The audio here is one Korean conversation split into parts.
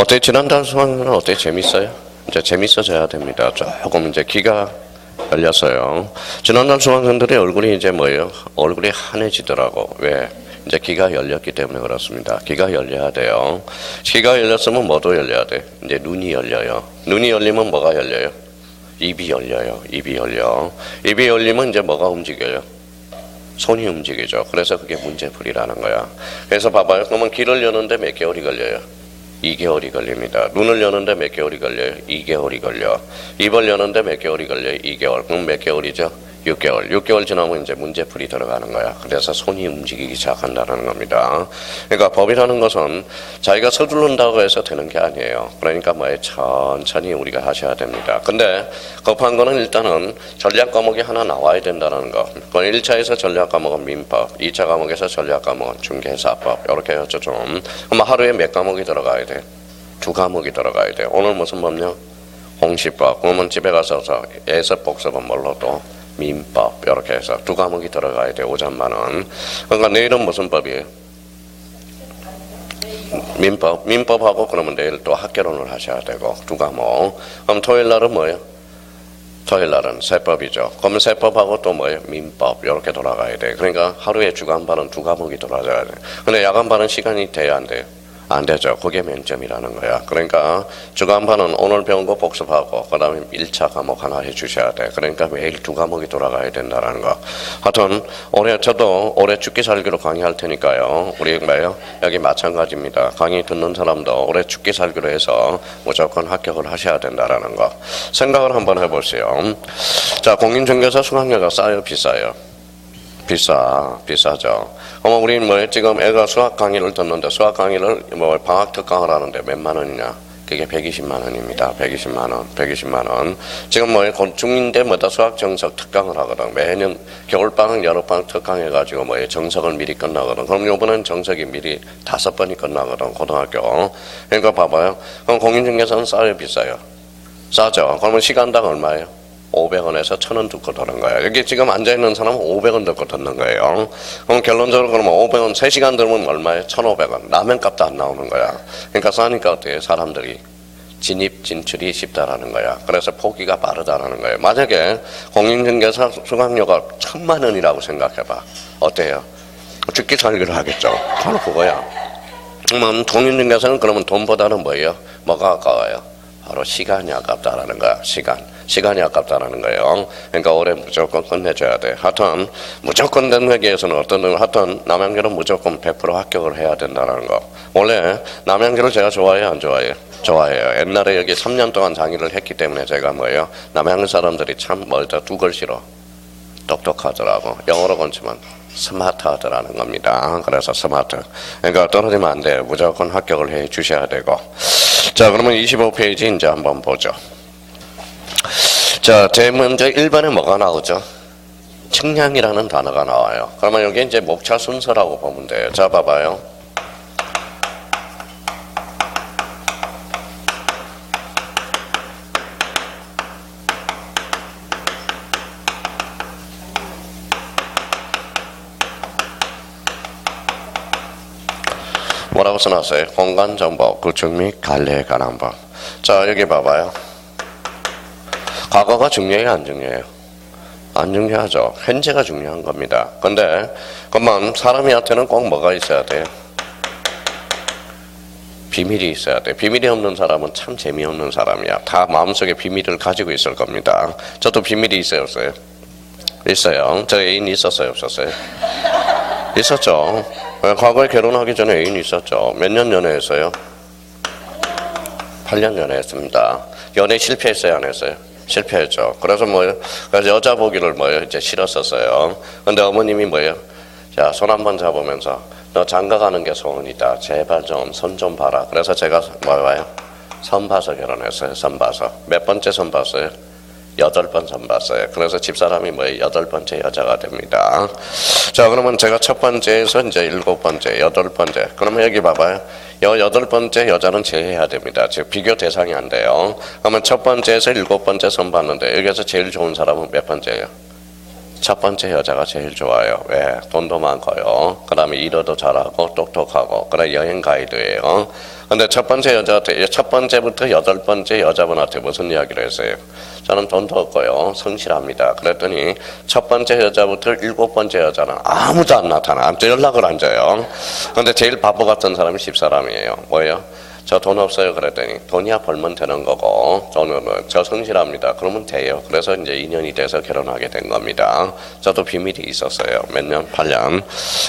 어때? 지난달 수강은 어때? 재밌어요? 이제 재밌어져야 됩니다. 조금 이제 귀가 열렸어요. 지난달 수강생들의 얼굴이 이제 뭐예요? 얼굴이 환해지더라고. 왜? 이제 귀가 열렸기 때문에 그렇습니다. 귀가 열려야 돼요. 귀가 열렸으면 뭐도 열려야 돼? 이제 눈이 열려요. 눈이 열리면 뭐가 열려요? 입이 열려요. 입이 열려. 입이 열리면 이제 뭐가 움직여요? 손이 움직이죠. 그래서 그게 문제풀이라는 거야. 그래서 봐봐요. 그러면 귀를 여는데 몇 개월이 걸려요? 2개월이 걸립니다. 눈을 여는데 몇 개월이 걸려요? 2개월이 걸려. 입을 여는데 몇 개월이 걸려요? 2개월. 그럼 몇 개월이죠? 6개월. 6개월 지나면 이제 문제풀이 들어가는 거야. 그래서 손이 움직이기 시작한다는 겁니다. 그러니까 법이라는 것은 자기가 서두른다고 해서 되는 게 아니에요. 그러니까 천천히 우리가 하셔야 됩니다. 근데 급한 거는 일단은 전략 과목이 하나 나와야 된다는 거. 1차에서 전략 과목은 민법, 2차 과목에서 전략 과목은 중개사법. 이렇게 해서 좀. 그럼 하루에 몇 과목이 들어가야 돼? 2과목이 들어가야 돼. 오늘 무슨 법요? 홍시법. 그러면 집에 가서 예습 복습은 뭘로 또? 민법. 이렇게 해서 2과목이 들어가야 돼. 5점만 원. 그러니까 내일은 무슨 법이에요? 민법. 민법하고 그러면 내일 또 학개론을 하셔야 되고 2과목. 그럼 토요일 날은 뭐예요? 토요일 날은 세법이죠. 그러면 세법하고 또 뭐예요? 민법. 이렇게 돌아가야 돼. 그러니까 하루에 주간반은 2과목이 돌아가야 돼. 근데 야간반은 시간이 돼야 안 돼요? 안 되죠. 그게 면점이라는 거야. 그러니까 주간반은 오늘 배운 거 복습하고 그 다음에 1차 과목 하나 해주셔야 돼. 그러니까 매일 2과목이 돌아가야 된다는 거. 하여튼 저도 올해 죽기 살기로 강의할 테니까요. 우리 뭐예요? 여기 마찬가지입니다. 강의 듣는 사람도 올해 죽기 살기로 해서 무조건 합격을 하셔야 된다는 거. 생각을 한번 해보세요. 자, 공인중개사 수강료가 싸요? 비싸요? 비싸죠. 그럼 우리 지금 애가 수학 강의를 듣는데 수학 강의를 방학 특강을 하는데 몇만 원이냐? 그게 120만 원입니다. 120만 원. 지금 중2인데 수학 정석 특강을 하거든. 매년 겨울방학, 여름방학 특강해가지고 정석을 미리 끝나거든. 그럼 요번엔 정석이 미리 5번이 끝나거든. 고등학교. 그러니까 봐봐요. 그럼 공인중개사는 싸요? 비싸요? 싸죠. 그러면 시간당 얼마예요? 500원에서 1000원 듣고 듣는 거예요. 여기 지금 앉아있는 사람은 500원 듣고 듣는 거예요. 그럼 결론적으로 그러면 500원, 3시간 들으면 얼마예요? 1500원. 라면 값도 안 나오는 거야. 그러니까 싸니까 어때요? 사람들이 진출이 쉽다라는 거야. 그래서 포기가 빠르다라는 거예요. 만약에 공인중개사 수강료가 1000만 원이라고 생각해봐. 어때요? 죽기 살기를 하겠죠. 바로 그거야. 그러면 공인중개사는 그러면 돈보다는 뭐예요? 뭐가 아까워요? 바로 시간이 아깝다라는 거야. 시간이 아깝다라는 거예요. 그러니까 올해 무조건 끝내줘야 돼. 하여튼 무조건 되기 위해서는 하여튼 남양주는 무조건 100% 합격을 해야 된다는 거. 원래 남양주를 제가 좋아해요? 안 좋아해요? 좋아해요. 옛날에 여기 3년 동안 강의를 했기 때문에 제가 남양주 사람들이 참 두 글씨로 똑똑하더라고. 영어로 건지만 스마트하더라는 겁니다. 그래서 스마트. 그러니까 떨어지면 안 돼요. 무조건 합격을 해 주셔야 되고. 자, 그러면 25페이지 이제 한번 보죠. 자, 제일 먼저 1번에 뭐가 나오죠? 측량이라는 단어가 나와요. 그러면 여기 이제 목차 순서라고 보면 돼요. 자, 봐봐요. 뭐라고 써놨어요? 공간정보, 구축 및 관리에 관한 법. 자, 여기 봐봐요. 과거가 중요해요? 안 중요해요? 안 중요하죠. 현재가 중요한 겁니다. 근데 그만 사람한테는 꼭 뭐가 있어야 돼요? 비밀이 있어야 돼. 비밀이 없는 사람은 참 재미없는 사람이야. 다 마음속에 비밀을 가지고 있을 겁니다. 저도 비밀이 있어요? 없어요? 있어요. 저 애인 있었어요? 없었어요? 있었죠. 과거에 결혼하기 전에 애인 있었죠. 몇 년 연애했어요? 8년 연애했습니다. 연애 실패했어요? 안 했어요? 실패했죠. 그래서 그래서 여자 보기를 이제 싫었었어요. 근데 어머님이 자, 손 한번 잡으면서 너 장가 가는 게 소원이다. 제발 좀 손 좀 봐라. 그래서 제가 선 봐서 결혼했어요. 선 봐서. 몇 번째 선 봤어요? 8번 선 봤어요. 그래서 집사람이 8번째 여자가 됩니다. 자, 그러면 제가 첫 번째에서 이제 7번째, 8번째. 그러면 여기 봐봐요. 8번째 여자는 제외해야 됩니다. 즉, 비교 대상이 안 돼요. 그러면 첫 번째에서 7번째 선 봤는데, 여기서 제일 좋은 사람은 몇 번째예요? 첫 번째 여자가 제일 좋아요. 왜? 돈도 많고요. 그 다음에 일어도 잘하고 똑똑하고 그다음에 여행 가이드예요. 근데 첫 번째부터 8번째 여자분한테 무슨 이야기를 했어요? 저는 돈도 없고요. 성실합니다. 그랬더니 첫 번째 여자부터 7번째 여자는 아무도 안 나타나. 아무도 연락을 안 줘요. 근데 제일 바보 같은 사람이 10사람이에요. 뭐예요? 저 돈 없어요. 그랬더니 돈이야 벌면 되는 거고 저 성실합니다. 그러면 돼요. 그래서 이제 2년이 돼서 결혼하게 된 겁니다. 저도 비밀이 있었어요. 몇 년? 8년.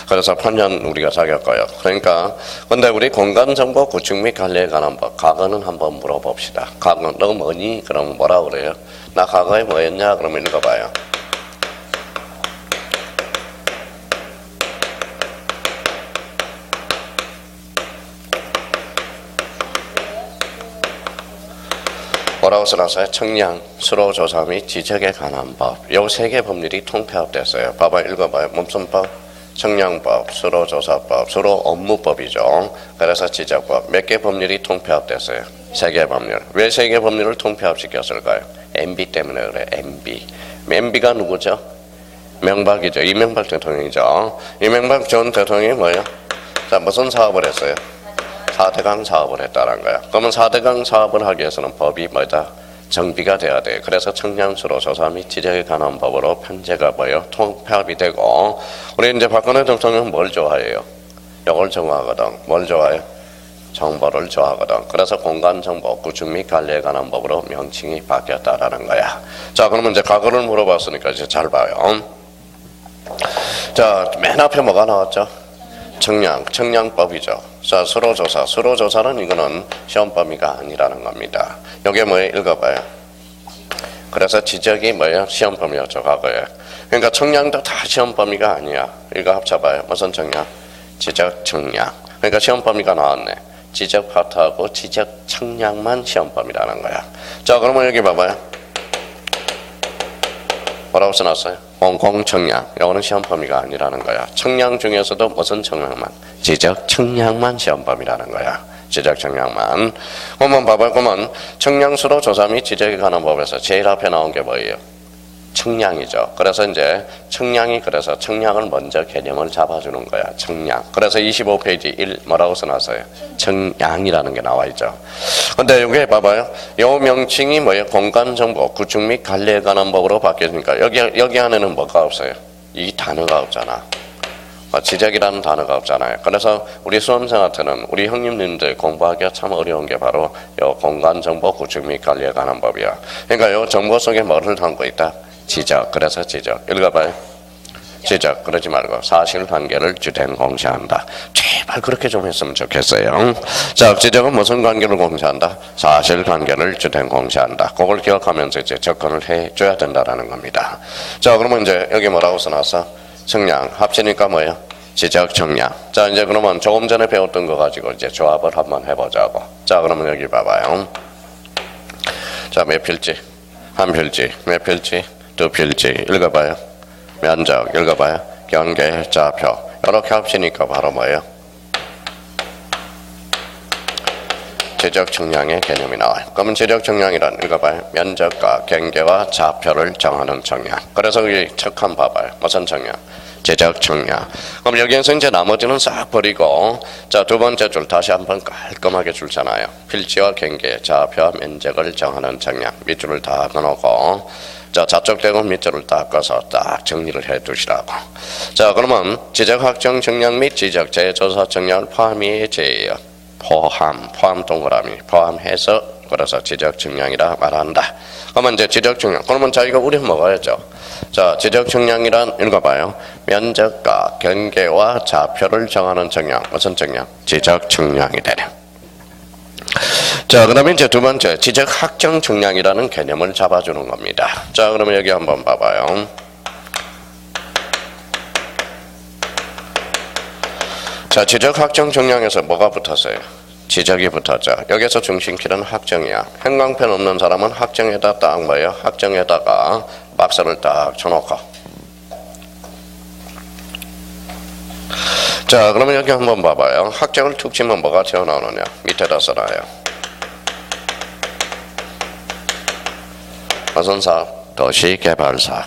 그래서 8년 우리가 사귀었고요. 그러니까 근데 우리 공간정보 구축 및 관리에 관한 법 과거는 한번 물어봅시다. 과거 너 뭐니? 그러면 뭐라 그래요? 나 과거에 뭐 했냐? 그러면 읽어봐요. 뭐라고 써놨어요? 청량, 수로조사 및 지적에 관한 법. 요 3개 법률이 통폐합됐어요. 봐봐, 읽어봐요. 무슨 법? 청량법, 수로조사법, 수로업무법이죠. 그래서 지적법. 몇 개 법률이 통폐합됐어요? 3개 법률. 왜 3개 법률을 통폐합시켰을까요? MB 때문에 그래. MB. MB가 누구죠? 명박이죠. 이명박 대통령이죠. 이명박 전 대통령이 뭐예요? 자, 무슨 사업을 했어요? 4대강 사업을 했다는 거야. 그러면 4대강 사업을 하기 위해서는 법이 뭐다? 정비가 돼야 돼. 그래서 청량수로조사 및 지적에 관한 법으로 편제가 뭐예요? 통폐합이 되고 우리 이제 박근혜 대통령은 뭘 좋아해요? 이걸 좋아하거든. 뭘 좋아해요? 정보를 좋아하거든. 그래서 공간정보 구축 및 관리에 관한 법으로 명칭이 바뀌었다라는 거야. 자, 그러면 이제 과거를 물어봤으니까 이제 잘 봐요. 자, 맨 앞에 뭐가 나왔죠? 청량법이죠. 자, 수로조사는 이거는 시험 범위가 아니라는 겁니다. 이게 뭐예요? 읽어봐요. 그래서 지적이 뭐예요? 시험 범위였죠, 과거에. 그러니까 청량도 다 시험 범위가 아니야. 이거 합쳐봐요. 무슨 청량? 지적 청량. 그러니까 시험 범위가 나왔네. 지적 파트하고 지적 청량만 시험 범위라는 거야. 자, 그러면 여기 봐봐요. 뭐라고 써놨어요? 공청량. 이거는 시험 범위가 아니라는 거야. 청량 중에서도 무슨 청량만? 지적 청량만 시험 범위라는 거야. 지적 청량만. 그러면 봐봐요. 그러면 청량수로 조사 및 지적에 관한 법에서 제일 앞에 나온 게 뭐예요? 청량이죠. 그래서 이제 청량이 그래서 청량을 먼저 개념을 잡아주는 거야. 청량. 그래서 25페이지 1 뭐라고 써놨어요? 청량이라는 게 나와 있죠. 근데 여기 봐봐요. 요 명칭이 뭐예요? 공간정보 구축 및 관리에 관한 법으로 바뀌었으니까 여기 안에는 뭐가 없어요? 이 단어가 없잖아. 지적이라는 단어가 없잖아요. 그래서 우리 수험생한테는 우리 형님님들 공부하기가 참 어려운 게 바로 요 공간정보 구축 및 관리에 관한 법이야. 그러니까 요 정보 속에 뭐를 담고 있다? 지적. 그래서 지적. 읽어봐요. 지적. 그러지 말고 사실관계를 주된 공시한다. 제발 그렇게 좀 했으면 좋겠어요. 자, 지적은 무슨 관계를 공시한다? 사실관계를 주된 공시한다. 그걸 기억하면서 이제 접근을 해줘야 된다라는 겁니다. 자, 그러면 이제 여기 뭐라고 써놨어? 청량. 합치니까 뭐예요? 지적 청량. 자, 이제 그러면 조금 전에 배웠던 거 가지고 이제 조합을 한번 해보자고. 자, 그러면 여기 봐봐요. 자, 몇 필지? 한 필지. 몇 필지? 두 필지. 읽어봐요. 면적. 읽어봐요. 경계, 좌표. 이렇게 합치니까 바로 뭐예요? 지적 청량의 개념이 나와요. 그러면 지적 청량이란 읽어봐요. 면적과 경계와 좌표를 정하는 청량. 그래서 여기 척 한번 봐봐요. 무슨 청량? 지적 청량. 그럼 여기에서 이제 나머지는 싹 버리고 자, 두 번째 줄 다시 한번 깔끔하게 줄잖아요. 필지와 경계, 좌표와 면적을 정하는 청량. 밑줄을 다 끊어놓고 자, 좌쪽 대고 밑줄을 딱 꺼서 딱 정리를 해 두시라고. 자, 그러면 지적 확정 청량 및 지적 재조사 청량을 포함이 제예요. 포함 동그라미 포함해서 그래서 지적 청량이라 말한다. 그러면 이제 지적 청량. 그러면 자기가 우리 먹어야죠. 자, 지적 청량이란 읽어봐요. 면적과 경계와 좌표를 정하는 청량. 무슨 청량? 지적 청량이 되네. 자, 그러면 이제 두 번째 지적 확정 청량이라는 개념을 잡아주는 겁니다. 자, 그러면 여기 한번 봐봐요. 자, 지적 확정 청량에서 뭐가 붙었어요? 지적이 붙었죠. 여기서 중심키는 확정이야. 형광펜 없는 사람은 확정에다 딱 뭐예요? 확정에다가 박스를 딱 쳐놓고. 자, 그러면 여기 한번 봐봐요. 확정을 툭 치면 뭐가 튀어나오느냐? 밑에다 써놔요. 무슨 사업? 도시개발 사업.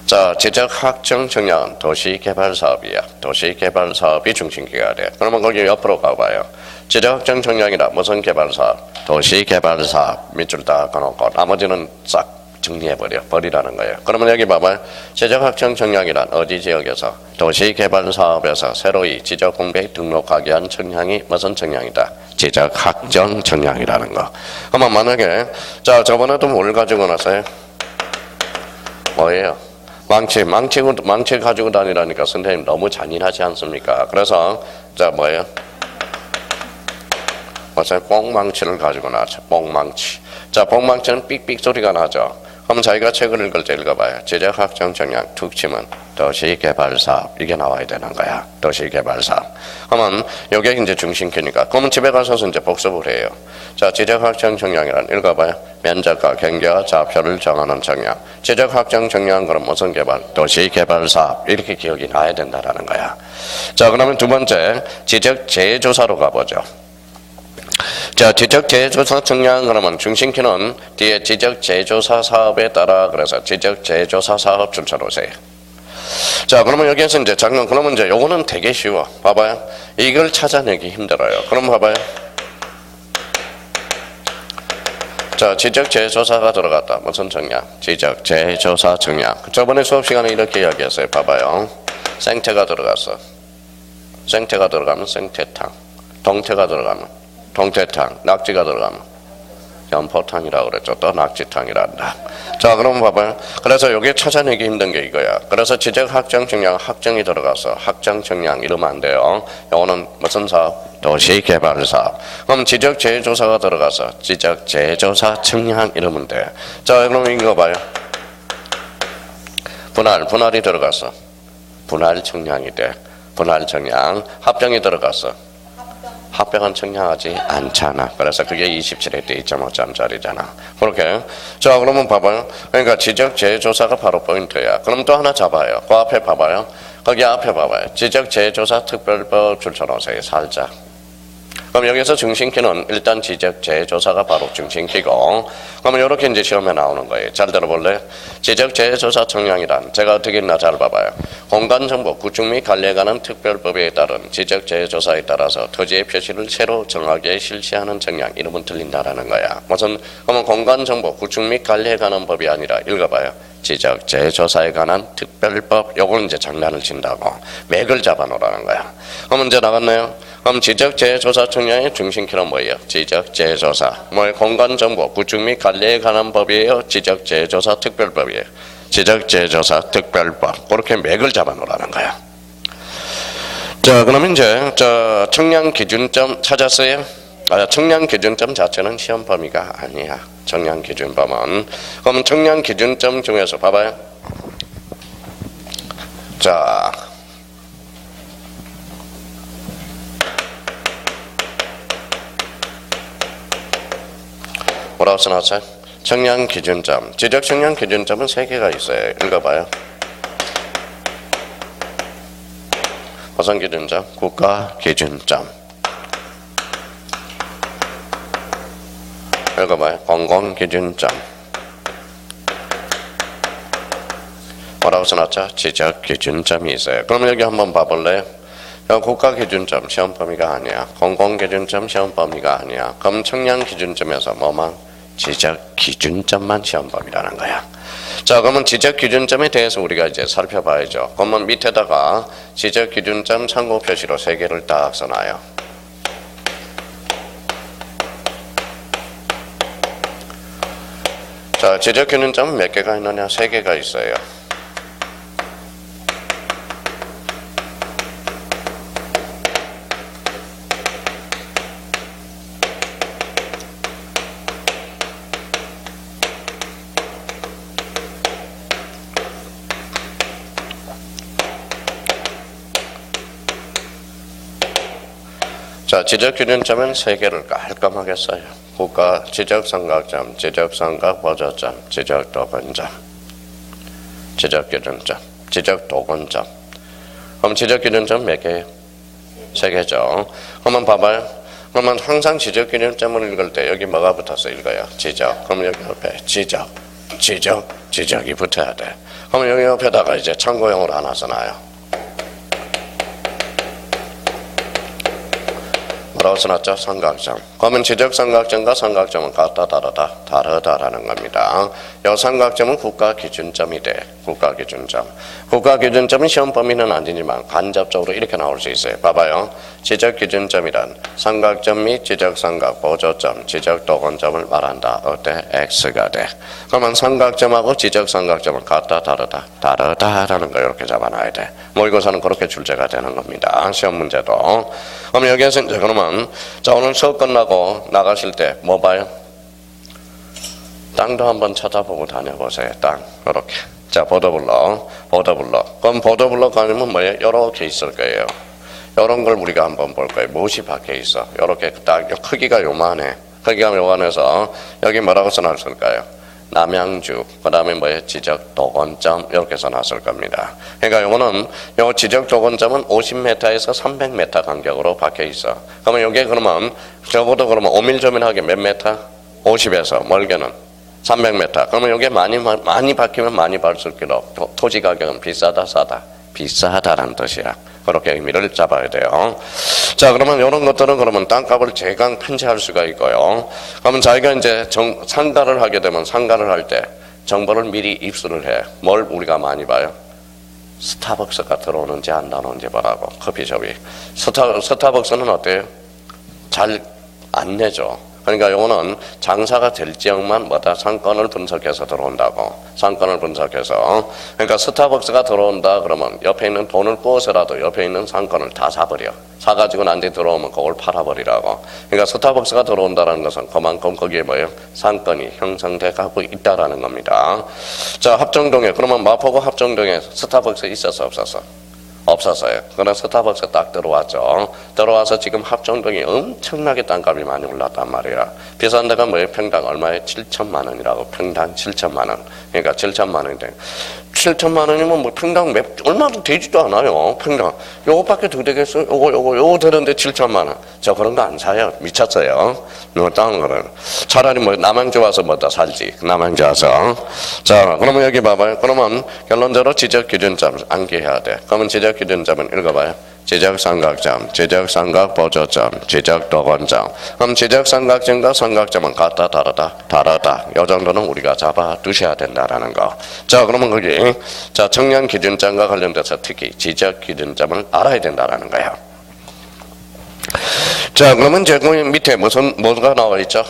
자, 지적학정 청량은 도시개발사업이야. 도시개발사업이 중심기가 돼. 그러면 거기 옆으로 가봐요. 지적학정 청량이라 무슨 개발사업? 도시개발사업 밑줄 딱 가놓고 나머지는 싹 버리라는 거예요. 그러면 여기 봐봐요. 지적학정 청량이란 어디 지역에서 도시개발사업에서 새로이 지적공백에 등록하게 한 청량이 무슨 청량이다? 지적학정 청량이라는 거. 그러면 만약에 자 저번에도 뭘 가지고 나서요? 뭐예요? 망치 가지고 다니라니까 선생님 너무 잔인하지 않습니까? 그래서 자 뭐예요? 맞아요. 뽕망치를 가지고 나죠. 뽕망치. 자, 뽕망치는 삑삑 소리가 나죠. 그럼 자기가 책을 읽을 때 읽어봐요. 지적학정 청량 특징은 도시개발사업 이게 나와야 되는 거야. 도시개발사업. 그러면 이게 이제 중심키니까. 그러면 집에 가서 이제 복습을 해요. 자, 지적학정 청량이란 읽어봐요. 면적과 경계와 좌표를 정하는 청량. 지적학정 청량은 그럼 무슨 개발? 도시개발사업 이렇게 기억이 나야 된다라는 거야. 자, 그러면 두 번째 지적재조사로 가보죠. 자, 지적재조사 청량 그러면 중심키는 뒤에 지적재조사 사업에 따라 그래서 지적재조사 사업 줄쳐놓으세요. 자, 그러면 여기에서 이제 그러면 이제 요거는 되게 쉬워. 봐봐요. 이걸 찾아내기 힘들어요. 그럼 봐봐요. 자, 지적재조사가 들어갔다. 무슨 청량? 지적재조사 청량. 저번에 수업 시간에 이렇게 이야기했어요. 봐봐요. 생태가 들어갔어. 생태가 들어가면 생태탕. 동태가 들어가면 동태탕, 낙지가 들어가면 연포탕이라고 그랬죠. 또 낙지탕이란다. 자, 그럼 봐봐요. 그래서 여기 찾아내기 힘든 게 이거야. 그래서 지적학정 청량 학정이 들어가서 학정 청량 이러면 안 돼요. 요거는 무슨 사업? 도시개발사업. 그럼 지적재조사가 들어가서 지적재조사 청량 이러면 돼. 자, 그럼 이거 봐요. 분할이 들어가서 분할 청량이 돼. 분할 청량. 합정이 들어가서 합병은 청량하지 않잖아. 그래서 그게 27회 때 2.5점짜리잖아. 그렇게. 자, 그러면 봐봐요. 그러니까 지적재조사가 바로 포인트야. 그럼 또 하나 잡아요. 그 앞에 봐봐요. 거기 앞에 봐봐요. 지적재조사 특별법 줄쳐놓으세요. 살짝. 그럼 여기서 중심키는 일단 지적재조사가 바로 중심키고, 그러면 이렇게 이제 시험에 나오는 거예요. 잘 들어볼래요? 지적재조사 청량이란 제가 어떻게 했나 잘 봐봐요. 공간정보 구축 및 관리에 관한 특별법에 따른 지적재조사에 따라서 토지의 표시를 새로 정하게 실시하는 청량 이름은 틀린다라는 거야. 그러면 공간정보 구축 및 관리에 관한 법이 아니라 읽어봐요. 지적재조사에 관한 특별법. 요걸 이제 장난을 친다고 맥을 잡아놓으라는 거야. 그럼 문제 나갔나요? 그럼 지적재조사 청량의 중심키는 뭐예요? 지적재조사. 공간정보 구축 및 관리에 관한 법이에요? 지적재조사 특별법이에요? 지적재조사 특별법. 그렇게 맥을 잡아놓으라는 거야. 자, 그럼 이제 청량 기준점 찾았어요? 청량 기준점 자체는 시험 범위가 아니야. 청량 기준점은. 그럼 청량 기준점 중에서 봐봐요. 자, 뭐라고 써놨어요? 청량 기준점. 지적 청량 기준점은 3개가 있어요. 읽어봐요. 무슨 기준점? 국가 기준점. 읽어봐요. 공공 기준점. 뭐라고 써놨죠? 지적 기준점이 있어요. 그럼 여기 한번 봐볼래요? 국가 기준점 시험 범위가 아니야. 공공 기준점 시험 범위가 아니야. 그럼 청량 기준점에서 뭐만? 지적 기준점만 시험 범위라는 거야. 자, 그러면 지적 기준점에 대해서 우리가 이제 살펴봐야죠. 그러면 밑에다가 지적 기준점 참고 표시로 3개를 딱 써놔요. 자, 지적 기준점은 몇 개가 있느냐? 3개가 있어요. 자, 지적기준점은 3개를 깔끔하게 써요. 국가 지적삼각점, 지적삼각보조점, 지적도건점, 지적기준점, 지적도건점. 그럼 지적기준점 몇 개예요? 3개죠. 그러면 봐봐요. 그러면 항상 지적기준점을 읽을 때 여기 뭐가 붙어서 읽어요? 지적. 그럼 여기 옆에 지적, 지적이 붙어야 돼. 그러면 여기 옆에다가 이제 참고용으로 하나 써놔요. 뭐라고 써놨죠? 삼각점. 그러면 지적삼각점과 삼각점은 같다 다르다? 다르다라는 겁니다. 이 삼각점은 국가기준점이 돼. 국가기준점. 국가기준점은 시험 범위는 아니지만 간접적으로 이렇게 나올 수 있어요. 봐봐요. 지적기준점이란 삼각점 및 지적삼각, 보조점, 지적도건점을 말한다. 어때? X가 돼. 그러면 삼각점하고 지적삼각점은 같다 다르다? 다르다라는 거 이렇게 잡아놔야 돼. 모의고사는 그렇게 출제가 되는 겁니다. 시험 문제도. 그럼 여기에서 이제 그러면 자 오늘 수업 끝나고 나가실 때 뭐 봐요? 땅도 한번 찾아보고 다녀보세요. 땅 이렇게. 자 보도블럭. 그럼 보도블럭 아니면 뭐예요? 이렇게 있을 거예요. 이런 걸 우리가 한번 볼 거예요. 무엇이 박혀 있어? 이렇게 딱 크기가 요만해. 크기가 요만해서 여기 뭐라고 써놨을까요? 남양주, 그 다음에 뭐예요? 지적도건점 이렇게 써놨을 겁니다. 그러니까 요거는 요 지적도건점은 50m에서 300m 간격으로 박혀 있어. 그러면 여기에 그러면 적어도 그러면 오밀조밀하게 몇 메타? 50에서 멀게는 300m. 그러면 여기에 많이 박히면 많이 박힐수록 토지 가격은 비싸다 싸다? 비싸다라는 뜻이야. 그렇게 의미를 잡아야 돼요. 자, 그러면 이런 것들은 그러면 땅값을 재강 편취할 수가 있고요. 그러면 자기가 이제 상가를 하게 되면 상가를 할 때 정보를 미리 입수를 해. 뭘 우리가 많이 봐요? 스타벅스가 들어오는지 안 들어오는지 보라고. 커피숍이. 스타벅스는 어때요? 잘 안 내죠. 그러니까 요거는 장사가 될 지역만 뭐다 상권을 분석해서 들어온다고. 상권을 분석해서. 그러니까 스타벅스가 들어온다 그러면 옆에 있는 돈을 꾸어서라도 옆에 있는 상권을 다 사버려. 사가지고 난 뒤에 들어오면 그걸 팔아버리라고. 그러니까 스타벅스가 들어온다는 것은 그만큼 거기에 뭐예요? 상권이 형성돼 가고 있다라는 겁니다. 자, 합정동에 그러면 마포구 합정동에 스타벅스 있었어 없었어? 없었어요. 그러나 스타벅스 딱 들어왔죠. 들어와서 지금 합정동이 엄청나게 땅값이 많이 올랐단 말이야. 비싼 데가 뭐예요? 평당 얼마에? 7천만 원이라고. 평당 7천만 원. 그러니까 7천만 원인데 7천만 원이면 뭐 평당 얼마도 되지도 않아요. 평당 요거밖에 더 되겠어요? 요거 되는데 7천만 원. 저 그런 거 안 사요. 미쳤어요. 다른 거는 차라리 뭐 남양주 와서 뭐다 살지. 남양주 와서. 자, 그러면 여기 봐봐요. 그러면 결론적으로 지적기준점 암기해야 돼. 그러면 지적기준점은 읽어봐요. 지적삼각점, 지적삼각보조점, 지적도건점. 그럼 지적삼각점과 삼각점은 같다 다르다? 다르다. 이 정도는 우리가 잡아 두셔야 된다라는 거. 자, 그러면 거기 자 청량기준점과 관련돼서 특히 지적기준점을 알아야 된다라는 거예요. 자, 그러면 이제 밑에 뭐가 나와 있죠?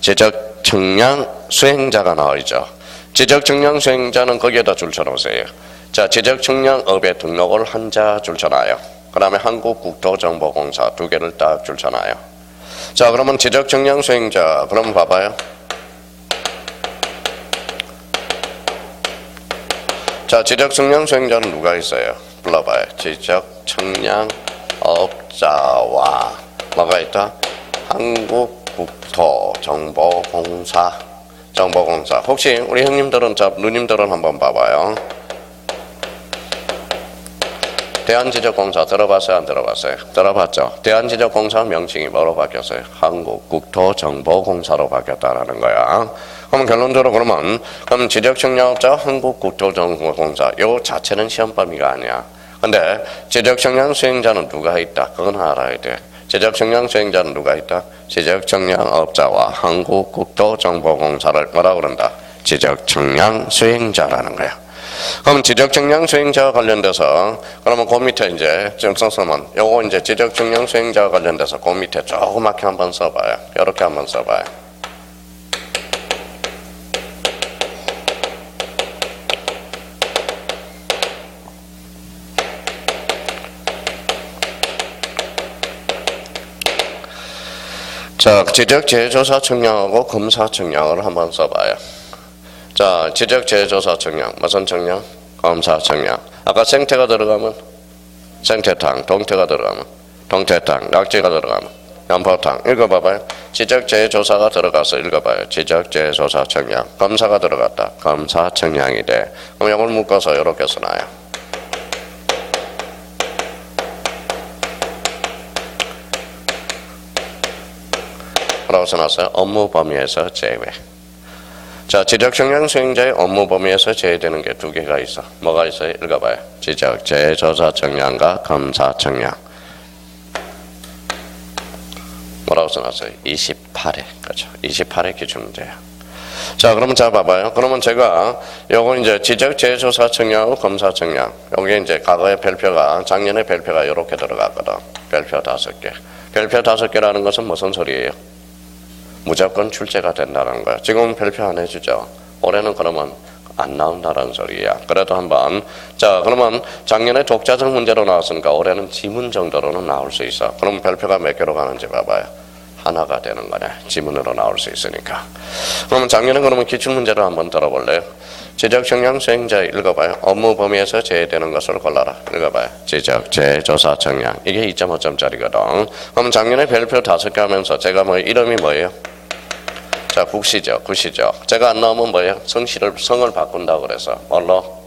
지적청량 수행자가 나와 있죠. 지적청량 수행자는 거기에다 줄 쳐놓으세요. 자, 지적청량업에 등록을 한 자 줄 쳐놔요. 그 다음에 한국국토정보공사 2개를 딱 줄 쳐놔요. 자, 그러면 지적청량 수행자, 그럼 봐봐요. 자, 지적청량 수행자는 누가 있어요? 불러봐요. 지적청량업자와 뭐가 있다? 한국국토정보공사. 혹시 우리 형님들은, 누님들은 한번 봐봐요. 대한지적공사 들어봤어요? 안 들어봤어요? 들어봤죠? 대한지적공사 명칭이 뭐로 바뀌었어요? 한국국토정보공사로 바뀌었다라는 거야. 그럼 결론적으로 그럼 지적청량업자 한국국토정보공사 요 자체는 시험 범위가 아니야. 근데 지적청량 수행자는 누가 있다? 그건 알아야 돼. 지적청량 수행자는 누가 있다? 지적청량업자와 한국국토정보공사를 뭐라고 그런다? 지적청량 수행자라는 거야. 그럼 지적청량 수행자와 관련돼서 그러면 그 밑에 이제 지금 썼으면 요거 이제 지적청량 수행자와 관련돼서 그 밑에 조그맣게 한번 써봐요. 이렇게 한번 써봐요. 자, 지적재조사 청량하고 검사 청량을 한번 써봐요. 자, 지적재조사 청량, 무슨 청량? 검사 청량. 아까 생태가 들어가면 생태탕, 동태가 들어가면 동태탕, 낙지가 들어가면 연포탕. 읽어봐봐요. 지적재조사가 들어가서 읽어봐요. 지적재조사 청량. 검사가 들어갔다. 검사 청량이 돼. 그럼 이걸 묶어서 이렇게 써놔요. 뭐라고 써놨어요? 업무 범위에서 제외. 자, 지적 역량 수행자의 업무 범위에서 제외되는 게 두 개가 있어. 뭐가 있어요? 읽어봐요. 지적 재조사 역량과 검사 역량. 뭐라고 써놨어요? 28회. 그렇죠. 28회 기출문제야. 자, 그러면 자 봐봐요. 그러면 제가 요거 이제 지적 재조사 역량하고 검사 역량. 여기 이제 과거의 별표가 작년에 별표가 이렇게 들어갔거든. 별표 5개. 별표 5개라는 것은 무슨 소리예요? 무조건 출제가 된다는 거야. 지금은 별표 안 해주죠. 올해는 그러면 안 나온다는 소리야. 그래도 한번 자 그러면 작년에 독자적 문제로 나왔으니까 올해는 지문 정도로는 나올 수 있어. 그럼 별표가 몇 개로 가는지 봐봐요. 하나가 되는 거네. 지문으로 나올 수 있으니까. 그러면 작년에 그러면 기출문제로 한번 들어볼래요? 지적 역량 수행자 읽어봐요. 업무 범위에서 제외되는 것을 골라라. 읽어봐요. 지적 재조사 역량. 이게 2.5점짜리거든. 그럼 작년에 별표 5개 하면서 제가 뭐 이름이 뭐예요? 자, 국시죠. 구시죠. 제가 안 나오면 뭐예요? 성을 바꾼다고 그래서 뭘로?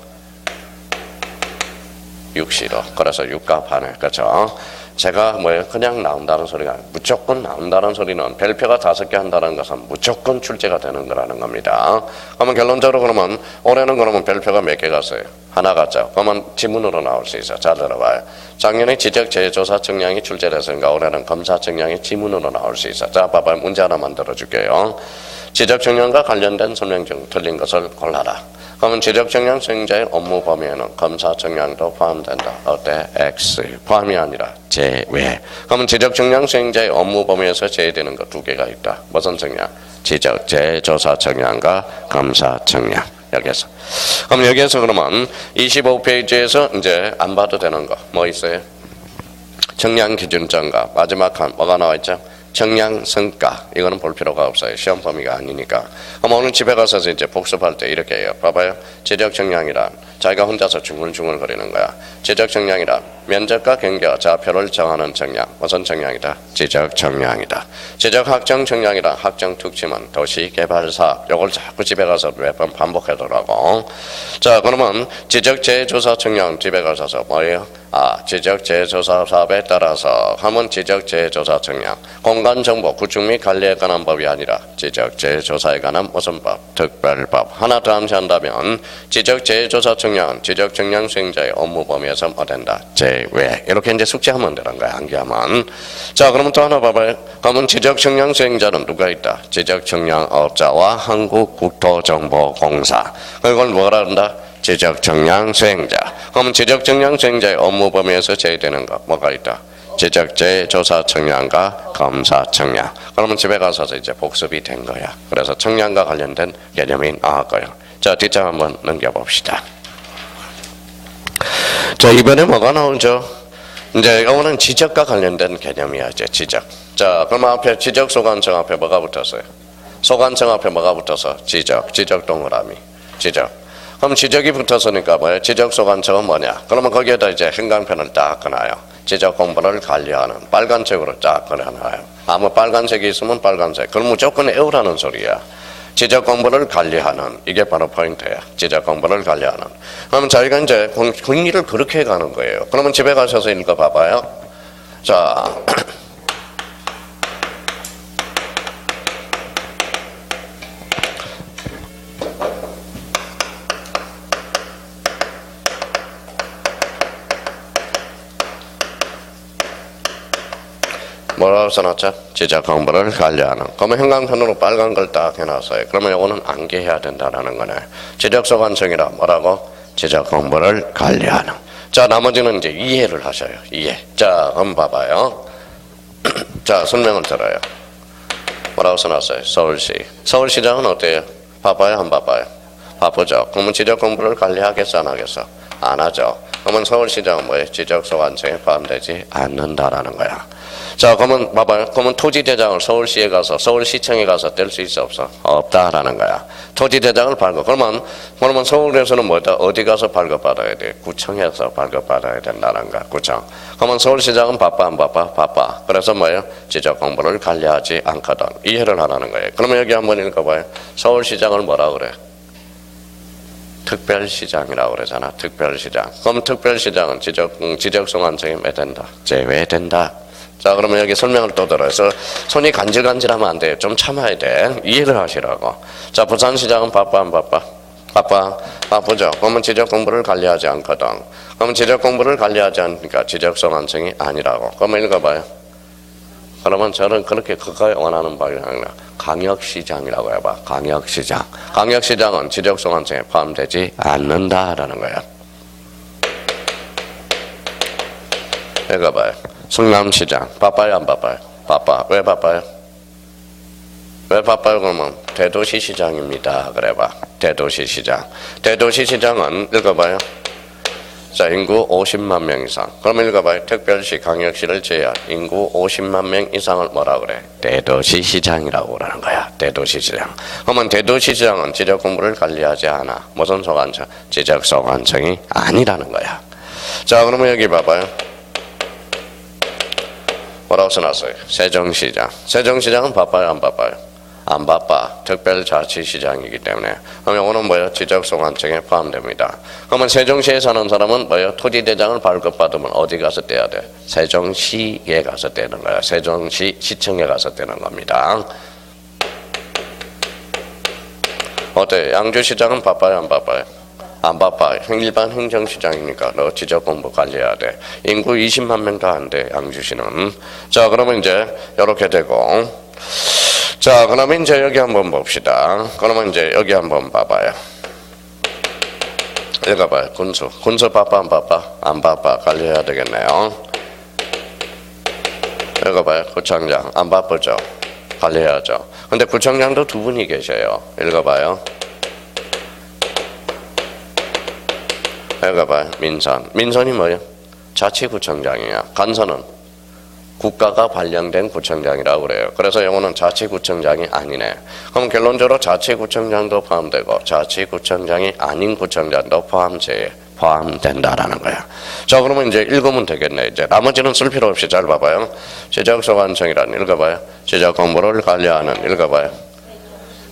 육시로. 그래서 육과 반을. 그렇죠? 제가 뭐예요? 그냥 나온다는 소리가 아니라 무조건 나온다는 소리는 별표가 5개 한다는 것은 무조건 출제가 되는 거라는 겁니다. 그러면 결론적으로 그러면 올해는 그러면 별표가 몇 개 갔어요? 하나 갔죠. 그러면 지문으로 나올 수 있어. 잘 들어봐요. 작년에 지적 재조사 역량이 출제됐으니까 올해는 검사 역량이 지문으로 나올 수 있어. 자, 봐봐요. 문제 하나 만들어 줄게요. 지적 역량과 관련된 설명 중 틀린 것을 골라라. 그러면 지적 역량 수행자의 업무 범위에는 검사 역량도 포함된다. 어때? X. 포함이 아니라 제외. 그러면 지적 역량 수행자의 업무 범위에서 제외되는 거 두 개가 있다. 무슨 역량? 지적 재조사 역량과 검사 역량. 여기에서. 그럼 여기에서 그러면 25페이지에서 이제 안 봐도 되는 거 뭐 있어요? 역량 기준점과 마지막 한 뭐가 나와 있죠? 역량 성과. 이거는 볼 필요가 없어요. 시험 범위가 아니니까. 그럼 오늘 집에 가서 이제 복습할 때 이렇게 해요. 봐봐요. 지적 역량이란 자기가 혼자서 중얼중얼 거리는 거야. 지적 역량이란 면적과 경계와 좌표를 정하는 역량. 무슨 역량이다? 지적 역량이다. 지적 학정 역량이란 학정 특징은 도시 개발 사업. 요걸 자꾸 집에 가서 몇 번 반복하더라고. 자, 그러면 지적 재조사 역량 집에 가서 뭐예요? 지적 재조사 사업에 따라서 하면 지적 재조사 역량. 공간 정보 구축 및 관리에 관한 법이 아니라 지적 재조사에 관한 무슨 법? 특별법. 하나 더 암시한다면 지적 재조사 역량은 지적 역량 수행자의 업무 범위에서 뭐 된다? 제외. 이렇게 이제 숙제하면 되는 거야. 암기하면. 자, 그러면 또 하나 봐봐요. 그러면 지적 역량 수행자는 누가 있다? 지적 역량업자와 한국국토정보공사. 그걸 뭐라 한다? 지적 역량 수행자. 그러면 지적 역량 수행자의 업무 범위에서 제외되는 거 뭐가 있다? 지적 재조사 역량과 검사 역량. 그러면 집에 가서 이제 복습이 된 거야. 그래서 역량과 관련된 개념이 나왔고요. 자, 뒷장 한번 넘겨봅시다. 자, 이번에 뭐가 나오죠? 이제 이거는 지적과 관련된 개념이야. 이제 지적. 자, 그럼 앞에 지적 소관청 앞에 뭐가 붙었어요? 소관청 앞에 뭐가 붙어서? 지적. 지적 동그라미. 지적. 그럼 지적이 붙었으니까 뭐예요? 지적 소관청은 뭐냐? 그러면 거기에다 이제 행간편을 딱 그어놔요. 지적 공부를 관리하는 빨간색으로 딱 그려놔요. 아무 빨간색이 있으면 빨간색. 그럼 무조건 외우라는 소리야. 지적 공부를 관리하는 이게 바로 포인트야. 지적 공부를 관리하는. 그러면 저희가 이제 공리를 그렇게 가는 거예요. 그러면 집에 가셔서 읽어봐봐요. 자. 뭐라고 써놨죠? 지적 공부를 관리하는. 그러면 형광펜으로 빨간 걸 딱 해놨어요. 그러면 이거는 암기해야 된다라는 거네. 지적 소관청이라 뭐라고? 지적 공부를 관리하는. 자, 나머지는 이제 이해를 하셔요. 이해. 자, 한번 봐봐요. 자, 설명을 들어요. 뭐라고 써놨어요? 서울시. 서울시장은 어때요? 바빠요? 안 바빠요? 바쁘죠. 그러면 지적 공부를 관리하겠어? 안 하겠어? 안 하죠. 그러면 서울시장은 뭐예요? 지적 소관청에 포함되지 않는다라는 거야. 자, 그러면 봐봐요. 그러면 토지대장을 서울시에 가서 서울시청에 가서 뗄 수 있어 없어? 없다라는 거야. 토지대장을 발급. 그러면 서울에서는 뭐다? 어디 가서 발급받아야 돼? 구청에서 발급받아야 된다는 거야. 구청. 그러면 서울시장은 바빠 안 바빠? 바빠. 그래서 뭐예요? 지적 공부를 관리하지 않거든. 이해를 하라는 거예요. 그러면 여기 한번 읽어봐요. 서울시장을 뭐라 그래? 특별시장이라고 그러잖아. 특별시장. 그럼 특별시장은 지적 소관청이 몇 된다? 제외된다. 자, 그러면 여기 설명을 또 들어서 손이 간질간질하면 안 돼요. 좀 참아야 돼. 이해를 하시라고. 자, 부산시장은 바빠 안 바빠? 바빠. 바쁘죠. 그러면 지적 공부를 관리하지 않거든. 그러면 지적 공부를 관리하지 않으니까 지적성 완성이 아니라고. 그러면 읽어봐요. 그러면 저는 그렇게 그거에 원하는 방향이라 강역시장이라고 해봐. 강역시장. 강역시장은 지적성 완성에 포함되지 않는다라는 거야. 읽어봐요. 성남시장 바빠요 안 바빠요? 바빠. 왜 바빠요? 왜 바빠요? 그러면 대도시시장입니다. 그래봐. 대도시시장. 대도시시장은 읽어봐요. 자, 인구 50만 명 이상. 그러면 읽어봐요. 특별시, 강역시를 제외한 인구 50만 명 이상을 뭐라 그래? 대도시시장이라고 그러는 거야. 대도시시장. 그러면 대도시시장은 지적 공부를 관리하지 않아. 무슨 소관청? 지적성 완성이 아니라는 거야. 자, 그러면 여기 봐봐요. 뭐라고 써놨어요? 세종시장. 세종시장은 바빠요 안 바빠요? 안 바빠. 특별자치시장이기 때문에. 그럼 이거는 뭐예요? 지적성 완청에 포함됩니다. 그러면 세종시에 사는 사람은 뭐예요? 토지대장을 발급받으면 어디 가서 떼야 돼? 세종시에 가서 떼는 거야. 세종시 시청에 가서 떼는 겁니다. 어때요? 양주시장은 바빠요 안 바빠요? 안 바빠. 일반 행정시장이니까 너 지적 공부 관리해야 돼. 인구 20만 명도 안 돼, 양주시는. 자, 그러면 이제 이렇게 되고. 자, 그러면 이제 여기 한번 봅시다. 그러면 이제 여기 한번 봐봐요. 읽어봐요. 군수. 군수 바빠 안 바빠? 안 바빠. 관리해야 되겠네요. 읽어봐요. 구청장. 안 바쁘죠? 관리해야죠. 근데 구청장도 두 분이 계셔요. 읽어봐요. 읽어봐요. 민선. 민선이 뭐예요? 자치구청장이야. 간선은 국가가 발령된 구청장이라고 그래요. 그래서 영어는 자치구청장이 아니네. 그럼 결론적으로 자치구청장도 포함되고 자치구청장이 아닌 구청장도 포함된다라는 거야. 자, 그러면 이제 읽으면 되겠네. 이제 나머지는 쓸 필요 없이 잘 봐봐요. 지적성 완성이란 읽어봐요. 지적 공부를 관리하는 읽어봐요.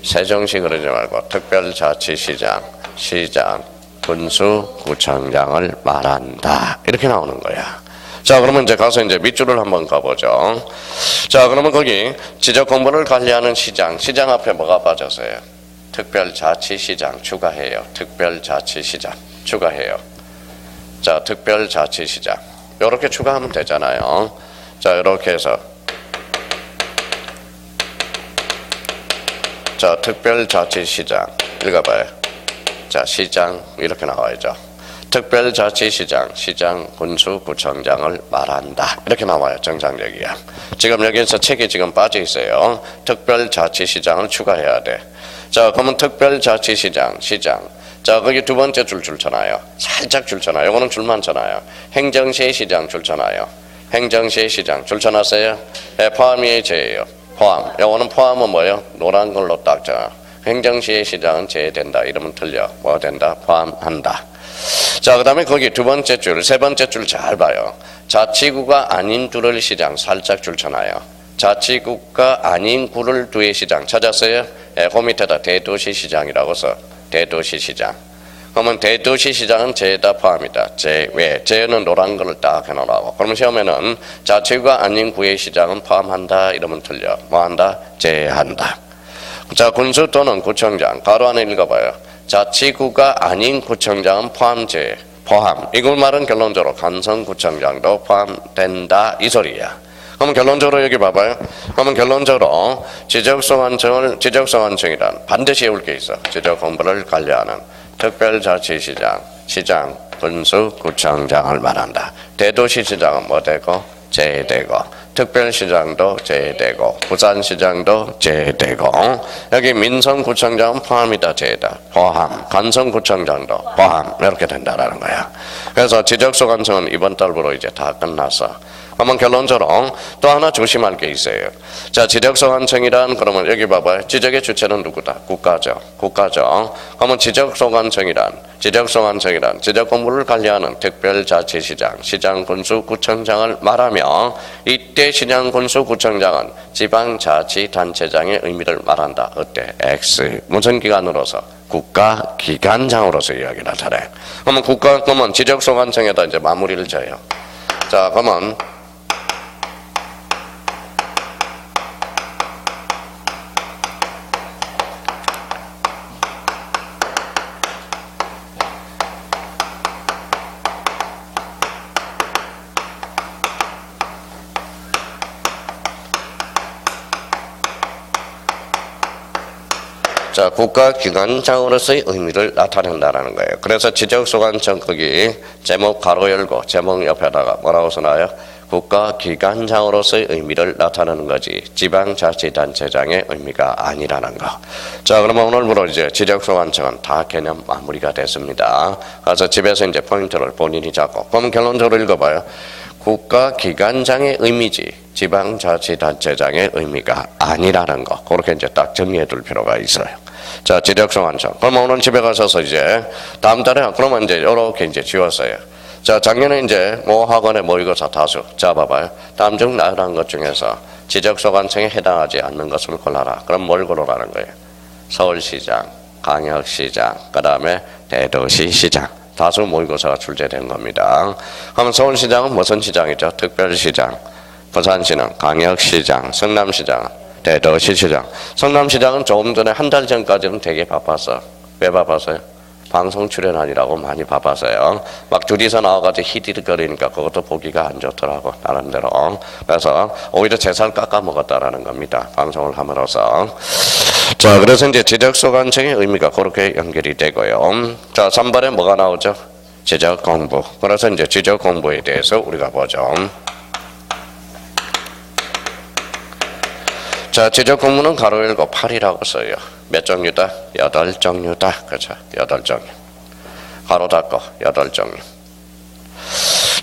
세종시 그러지 말고 특별자치시장, 시장, 군수구청장을 말한다. 이렇게 나오는 거야. 자, 그러면 이제 가서 이제 밑줄을 한번 가보죠. 자, 그러면 거기 지적 공부를 관리하는 시장, 시장 앞에 뭐가 빠졌어요? 특별자치시장 추가해요. 특별자치시장 추가해요. 자, 특별자치시장 이렇게 추가하면 되잖아요. 자, 이렇게 해서 자, 특별자치시장 읽어봐요. 자, 시장 이렇게 나와야죠. 특별자치시장, 시장, 군수, 구청장을 말한다. 이렇게 나와요. 정상적이야. 지금 여기서 책이 지금 빠져 있어요. 특별자치시장을 추가해야 돼. 자, 그러면 특별자치시장, 시장. 자, 거기 두 번째 줄 줄잖아요. 살짝 줄잖아요. 이거는 줄만 잖아요. 행정시의 시장 줄잖아요. 행정시의 시장 줄쳐놨어요. 네, 포함이에요, 제예요. 포함. 이거는 포함은 뭐예요? 노란 걸로 딱 자. 행정시의 시장은 제외된다. 이러면 틀려. 뭐 된다? 포함한다. 자, 그 다음에 거기 두 번째 줄, 세 번째 줄 잘 봐요. 자치구가 아닌 구를 시장 살짝 줄쳐놔요. 자치구가 아닌 구를 두의 시장 찾았어요? 예, 그 밑에다 대도시시장이라고 써. 대도시시장. 그러면 대도시시장은 제에다 포함이다. 제외. 제는 노란 거를 딱 해놓으라고. 그러면 시험에는 자치구가 아닌 구의 시장은 포함한다. 이러면 틀려. 뭐 한다? 제한다. 자, 군수 또는 구청장 가로 안에 읽어봐요. 자치구가 아닌 구청장은 포함제 포함. 이걸 말은 결론적으로 간선구청장도 포함된다 이 소리야. 그러면 결론적으로 여기 봐봐요. 그러면 결론적으로 지적성 완성이란 반드시 외울 게 있어. 지적 공부를 관리하는 특별자치시장, 시장, 군수, 구청장을 말한다. 대도시시장은 뭐 되고? 제외되고. 특별시장도 제외되고 부산시장도 제외되고 여기 민선구청장은 포함이다 제외다 포함 간선구청장도 포함 이렇게 된다라는 거야. 그래서 지적성 완성은 이번 달부로 이제 다 끝났어. 그러면 결론적으로 또 하나 조심할 게 있어요. 자, 지적성 완성이란 그러면 여기 봐봐요. 지적의 주체는 누구다? 국가죠. 국가죠. 그러면 지적성 완성이란 지적 공부를 관리하는 특별자치시장, 시장, 군수, 구청장을 말하며 이때 시장, 군수, 구청장은 지방자치단체장의 의미를 말한다. 어때? X. 무슨 기관으로서? 국가기관장으로서 이야기를 하잖아요. 그러면 지적성 완성에다 이제 마무리를 져요. 자, 그러면 자, 국가기관장으로서의 의미를 나타낸다는 거예요. 그래서 지적소관청 거기 제목 가로 열고 제목 옆에다가 뭐라고 써놔요? 국가기관장으로서의 의미를 나타내는 거지 지방자치단체장의 의미가 아니라는 거. 자, 그러면 오늘부로 이제 지적소관청은 다 개념 마무리가 됐습니다. 그래서 집에서 이제 포인트를 본인이 잡고 그럼 결론적으로 읽어봐요. 국가기관장의 의미지 지방자치단체장의 의미가 아니라는 거. 그렇게 이제 딱 정리해 둘 필요가 있어요. 자, 지적소관청. 그럼 오늘 집에 가셔서 이제 다음 달에 그러면 이제 이렇게 이제 지웠어요. 자, 작년에 이제 뭐 학원에 모의고사 다수 잡아봐요. 다음 중 나열한 것 중에서 지적소관청에 해당하지 않는 것을 골라라. 그럼 뭘 고르라는 거예요? 서울시장, 광역시장, 그 다음에 대도시시장. 다수 모의고사가 출제된 겁니다. 그럼 서울시장은 무슨 시장이죠? 특별시장. 부산시는 광역시장, 성남시장은 대도시시장. 성남시장은 조금 전에 한 달 전까지는 되게 바빴어. 왜 바빴어요? 방송 출연하느라고 많이 바빴어요. 막 둘이서 나와가지고 히디거리니까 그것도 보기가 안 좋더라고 나름대로. 그래서 오히려 제 살 깎아 먹었다라는 겁니다. 방송을 함으로써. 자, 그래서 이제 지적소관청의 의미가 그렇게 연결이 되고요. 자, 3번에 뭐가 나오죠? 지적공부. 그래서 이제 지적공부에 대해서 우리가 보죠. 자, 지적공부는 가로 열고 8이라고 써요. 몇 종류다? 8종류다. 그렇죠? 8종류. 가로 닫고 8종류.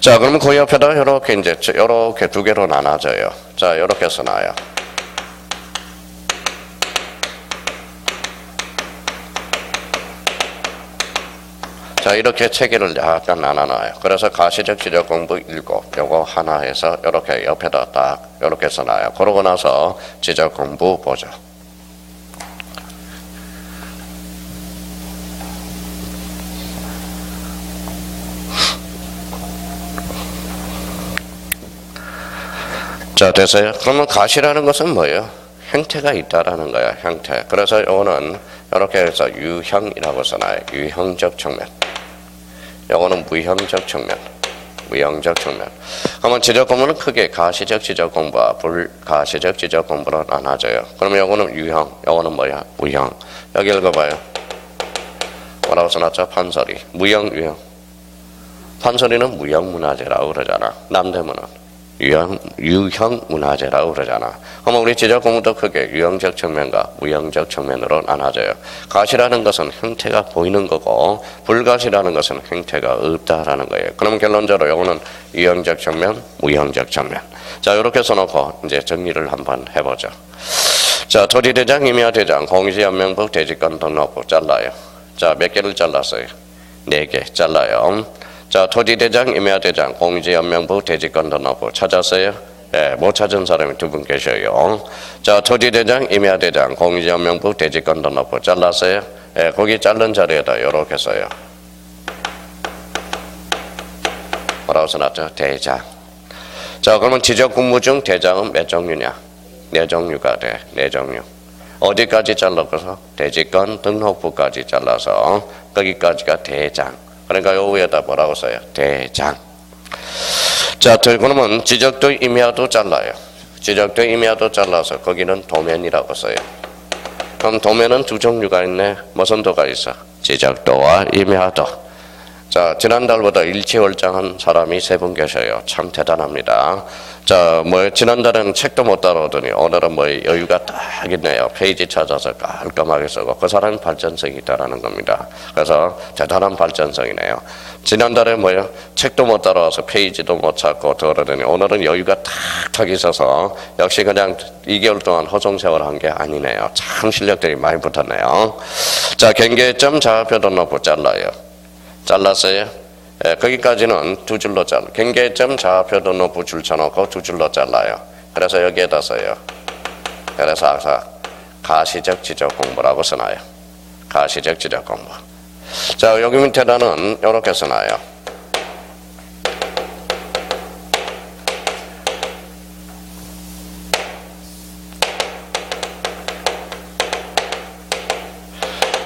자, 그러면 그 옆에다 이렇게 이제 이렇게 두 개로 나눠져요. 자, 이렇게 써놔요. 자, 이렇게 체계를 약간 나눠놔요. 그래서 가시적 지적공부 7, 요거 하나 해서 이렇게 옆에다 딱 이렇게 써놔요. 그러고 나서 지적공부 보죠. 자, 됐어요? 그러면 가시라는 것은 뭐예요? 형태가 있다라는 거야, 형태. 그래서 요거는 이렇게 해서 유형이라고 써놔요. 유형적 측면. 요거는 무형적 측면. 무형적 측면. 그러면 지적공부는 크게 가시적 지적공부와 불가시적 지적공부로 나눠져요. 그러면 요거는 유형, 요거는 뭐야? 무형. 여기 읽어봐요. 뭐라고 써놨죠? 판소리. 무형, 유형. 판소리는 무형문화재라고 그러잖아. 남대문은 유형 문화재라고 그러잖아. 그러면 우리 지적공부도 크게 유형적 측면과 무형적 측면으로 나눠져요. 가시라는 것은 형태가 보이는 거고 불가시라는 것은 형태가 없다라는 거예요. 그럼 결론적으로 이거는 유형적 측면, 무형적 측면. 자, 이렇게 써놓고 이제 정리를 한번 해보죠. 자, 토지대장, 임야대장, 공시연명부, 대지권 등록부 잘라요. 자, 몇 개를 잘랐어요? 4개 잘라요. 자, 토지대장, 임야대장, 공시연명부, 대지권 등록부 찾았어요? 네, 못 찾은 사람이 2분 계셔요. 자, 토지대장, 임야대장, 공시연명부, 대지권 등록부 잘랐어요? 네, 거기 자른 자리에다 이렇게 써요. 뭐라고 써놨죠? 대장. 자, 그러면 지적공부 중 대장은 몇 종류냐? 4종류가 돼. 4종류. 어디까지 잘라서? 대지권 등록부까지 잘라서 거기까지가 대장. 그러니까 요 위에다 뭐라고 써요? 대장. 자, 그러면 지적도 임야도 잘라요. 지적도 임야도 잘라서 거기는 도면이라고 써요. 그럼 도면은 2종류가 있네. 무슨 도가 있어? 지적도와 임야도. 자, 지난달보다 일치월장한 사람이 3분 계셔요. 참 대단합니다. 자, 지난달에는 책도 못 따라오더니 오늘은 여유가 딱 있네요. 페이지 찾아서 깔끔하게 쓰고 그 사람이 발전성이 있다라는 겁니다. 그래서 대단한 발전성이네요. 지난달에 책도 못 따라와서 페이지도 못 찾고 그러더니 오늘은 여유가 탁탁 있어서 역시 그냥 2개월 동안 허송세월 한 게 아니네요. 참 실력들이 많이 붙었네요. 자, 경계점 좌표 등록부 잘라요. 잘랐어요? 예, 거기까지는 2줄로 잘라. 경계점 좌표 등록부 줄 쳐놓고 2줄로 잘라요. 그래서 여기에다 써요. 그래서 아까 가시적 지적공부라고 써놔요. 가시적 지적공부. 자, 여기 밑에다는 이렇게 써놔요.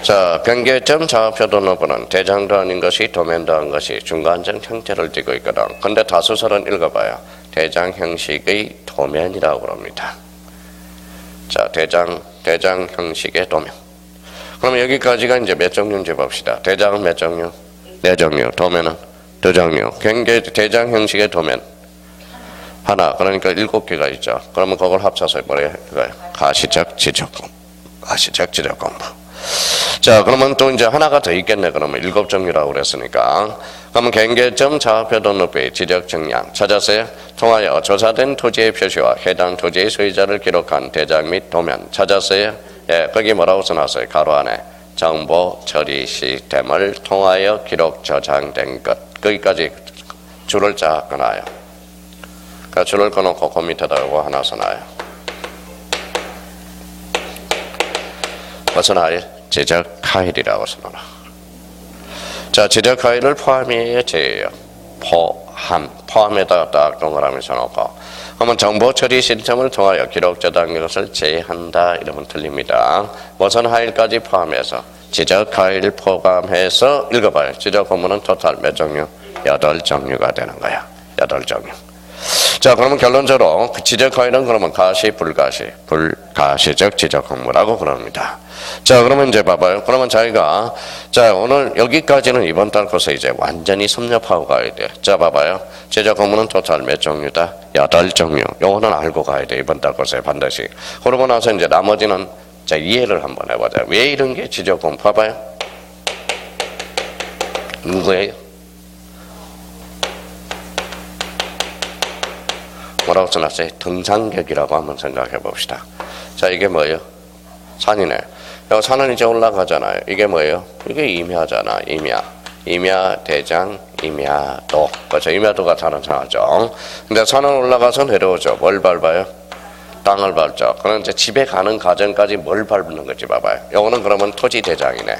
자, 경계점 좌표 등록부는 대장도 아닌 것이 도면도 아닌 것이 중간점 형태를 띠고 있거든. 근데 다수설은 읽어봐요. 대장 형식의 도면이라고 그럽니다. 자, 대장 형식의 도면. 그럼 여기까지가 이제 몇 종류인지 봅시다. 대장은 몇 종류? 네 종류. 도면은 두 종류. 경계 대장 형식의 도면 하나. 그러니까 7개가 있죠. 그러면 그걸 합쳐서 뭐래요? 가시적 지적 공부. 가시적 지적 공부. 자, 그러면 또 이제 하나가 더 있겠네. 그러면 7종류라고 그랬으니까. 그러면 경계점, 좌표, 등록부의 지적 정량 찾았어요? 통하여 조사된 토지의 표시와 해당 토지의 소유자를 기록한 대장 및 도면 찾았어요? 예, 거기 뭐라고 써놨어요? 가로 안에 정보 처리 시스템을 통하여 기록 저장된 것. 거기까지 줄을 쫙 끊어요. 그러니까 줄을 끊어놓고 그 밑에다 이거 하나 써놔요. 무슨 파일? 지적 파일이라고 써놔라. 자, 지적 파일을 포함이에요, 제예요? 포함에다가 딱 동그라미 써놓고. 그러면 정보 처리 시스템을 통하여 기록 저장된 것을 제한다 이러면 틀립니다. 무슨 파일까지 포함해서 지적 파일 포함해서 읽어봐요. 지적 공부는 토탈 몇 종류? 8종류가 되는 거야. 8종류. 자, 그러면 결론적으로 그 지적 파일은 그러면 가시, 불가시, 불가시적 지적 공부라고 그럽니다. 자, 그러면 이제 봐봐요. 그러면 저희가 자, 오늘 여기까지는 이번 달 거서 이제 완전히 섭렵하고 가야 돼. 자, 봐봐요. 지적 공부는 토탈 몇 종류다? 8종류. 요거는 알고 가야 돼. 이번 달 거서에 반드시. 그러고 나서 이제 나머지는 자, 이해를 한번 해보자. 왜 이런 게 지적 공부? 봐봐요. 누구예요? 뭐라고 써놨어요? 등산객이라고 한번 생각해 봅시다. 자, 이게 뭐예요? 산이네. 여기 산은 이제 올라가잖아요. 이게 뭐예요? 이게 임야잖아. 임야, 대장, 임야도. 그렇죠. 임야도가 다른 산하죠. 근데 산은 올라가서 내려오죠. 뭘 밟아요? 땅을 밟죠. 그럼 이제 집에 가는 과정까지 뭘 밟는 거지 봐봐요. 요거는 그러면 토지 대장이네.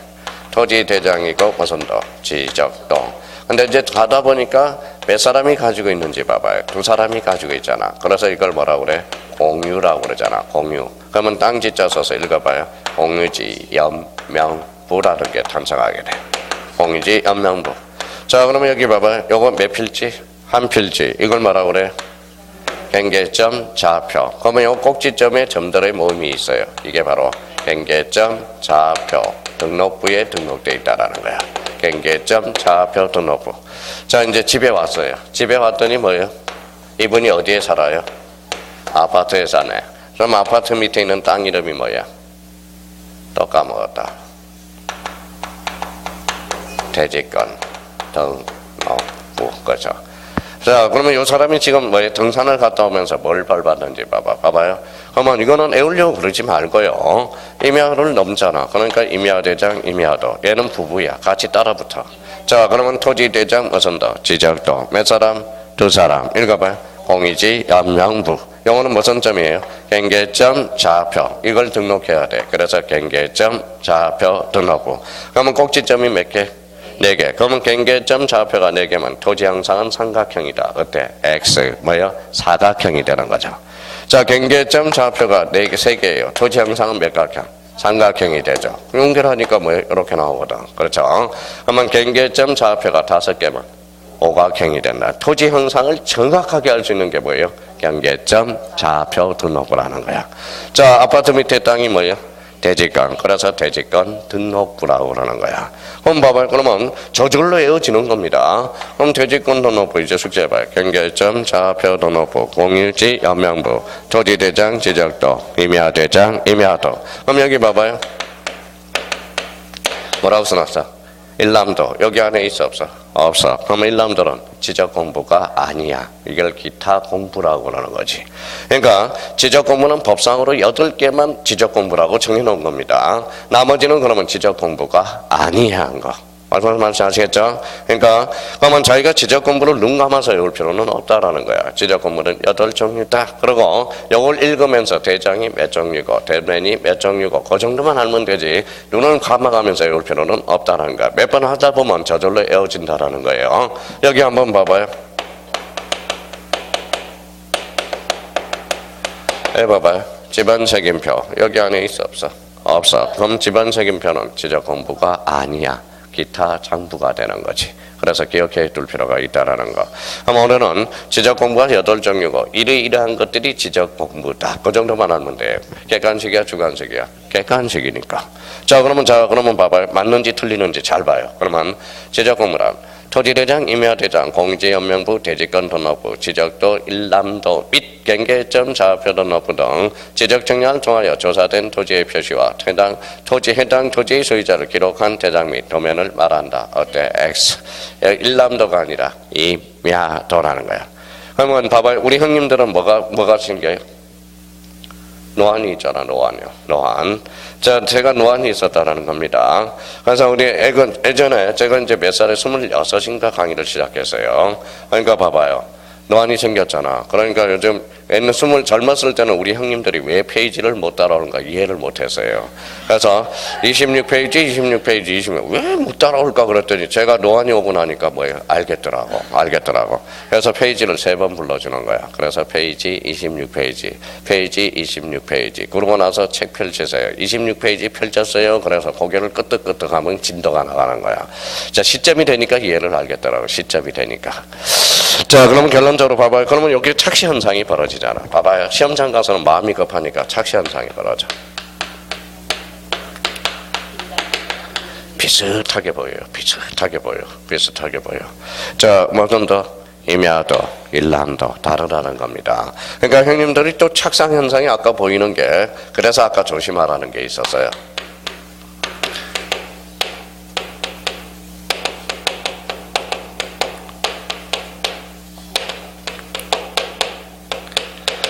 토지 대장이고 무슨 도? 지적도. 근데 이제 가다 보니까 몇 사람이 가지고 있는지 봐봐요. 2사람이 가지고 있잖아. 그래서 이걸 뭐라고 그래? 공유라고 그러잖아. 공유. 그러면 땅 지자 써서 읽어봐요. 공유지 연명부라는 게 탄생하게 돼. 공유지 연명부. 자, 그러면 여기 봐봐요. 요거 몇 필지? 한 필지. 이걸 뭐라고 그래? 경계점, 좌표. 그러면 요 꼭지점에 점들의 모임이 있어요. 이게 바로 경계점, 좌표. 등록부에 등록되어 있다라는 거야. 경계점, 좌표, 등록부. 자, 이제 집에 왔어요. 집에 왔더니 뭐예요? 이분이 어디에 살아요? 아파트에 사네. 그럼 아파트 밑에 있는 땅 이름이 뭐야? 또 까먹었다. 대지권, 등록부. 그렇죠. 자, 그러면 이 사람이 지금 뭐예요? 등산을 갔다 오면서 뭘 밟았는지 봐봐요. 그러면 이거는 애우려고 그러지 말고요. 임야를 넘잖아. 그러니까 임야대장, 임야도. 얘는 부부야. 같이 따라붙어. 자, 그러면 토지대장, 무슨 도? 지적도. 몇 사람? 2사람. 읽어봐요. 공이지, 연명부. 요거는 무슨 점이에요? 경계점, 좌표. 이걸 등록해야 돼. 그래서 경계점, 좌표, 등록부. 그러면 꼭지점이 몇 개? 4개. 그러면 경계점 좌표가 4개면 토지 형상은 삼각형이다. 어때? X 뭐요? 사각형이 되는 거죠. 자, 경계점 좌표가 4개, 3개예요. 토지 형상은 몇 각형? 삼각형이 되죠. 연결하니까 뭐 이렇게 나오거든. 그렇죠? 그러면 경계점 좌표가 5개면 오각형이 된다. 토지 형상을 정확하게 알 수 있는 게 뭐예요? 경계점 좌표 등록부라는 거야. 자, 아파트 밑에 땅이 뭐예요? 대지권. 그래서 대지권 등록부라고 그러는 거야. 그럼 봐봐요. 그러면 저절로 외워지는 겁니다. 그럼 대지권 등록부 이제 숙제해봐요. 경계점, 좌표 등록부, 공유지, 연명부, 토지대장, 지적도, 임야대장, 임야도. 그럼 여기 봐봐요. 뭐라고 써놨어? 일람도. 여기 안에 있어 없어? 없어. 그럼 일람도는 지적 공부가 아니야. 이걸 기타 공부라고 그러는 거지. 그러니까 지적 공부는 법상으로 8개만 지적 공부라고 정해놓은 겁니다. 나머지는 그러면 지적 공부가 아니야 한 거. 말씀 아시겠죠? 그러니까 그러면 자기가 지적 공부를 눈 감아서 외울 필요는 없다라는 거야. 지적 공부는 8종류다. 그리고 이걸 읽으면서 대장이 몇 종류고 대면이 몇 종류고 그 정도만 알면 되지 눈을 감아가면서 외울 필요는 없다라는 거야. 몇 번 하다 보면 저절로 외워진다라는 거예요. 여기 한번 봐봐요. 해봐봐요. 집안 책임표 여기 안에 있어 없어? 없어. 그럼 집안 책임표는 지적 공부가 아니야. 기타 장부가 되는 거지. 그래서 기억해 둘 필요가 있다라는 거. 그럼 오늘은 지적 공부가 8종류고 이러이러한 것들이 지적 공부다. 그 정도만 알면 돼요. 객관식이야, 주관식이야? 객관식이니까. 그러면 봐봐요. 맞는지 틀리는지 잘 봐요. 그러면 지적 공부란 토지대장, 임야대장, 공지연명부, 대지권 등록부, 지적도, 일람도 및 경계점, 좌표 등록부 등 지적 정량을 통하여 조사된 토지의 표시와 해당 토지의 소유자를 기록한 대장 및 도면을 말한다. 어때? X. 일람도가 아니라 임야도라는 거야. 그러면 봐봐요. 우리 형님들은 뭐가 신기해요? 노안이 있잖아, 노안. 제가 노안이 있었다라는 겁니다. 그래서 우리 예전에 제가 이제 몇 살에 26인가 강의를 시작했어요. 그러니까 봐봐요. 노안이 생겼잖아. 그러니까 요즘 젊었을 때는 우리 형님들이 왜 페이지를 못 따라오는가 이해를 못 했어요. 그래서 26페이지, 왜 못 따라올까 그랬더니 제가 노안이 오고 나니까 뭐예요? 알겠더라고. 그래서 페이지를 3번 불러주는 거야. 그래서 페이지 26페이지, 페이지 26페이지. 그러고 나서 책 펼치세요. 26페이지 펼쳤어요. 그래서 고개를 끄덕끄덕하면 진도가 나가는 거야. 자, 시점이 되니까 이해를 알겠더라고. 시점이 되니까. 자, 그러면 결론적으로 봐봐요. 그러면 여기 착시 현상이 벌어지잖아. 봐봐요. 시험장 가서는 마음이 급하니까 착시 현상이 벌어져. 비슷하게 보여요. 자, 뭐 좀 더 임야도, 일람도 다르다는 겁니다. 그러니까 형님들이 또 착상 현상이 아까 보이는 게 그래서 아까 조심하라는 게 있었어요.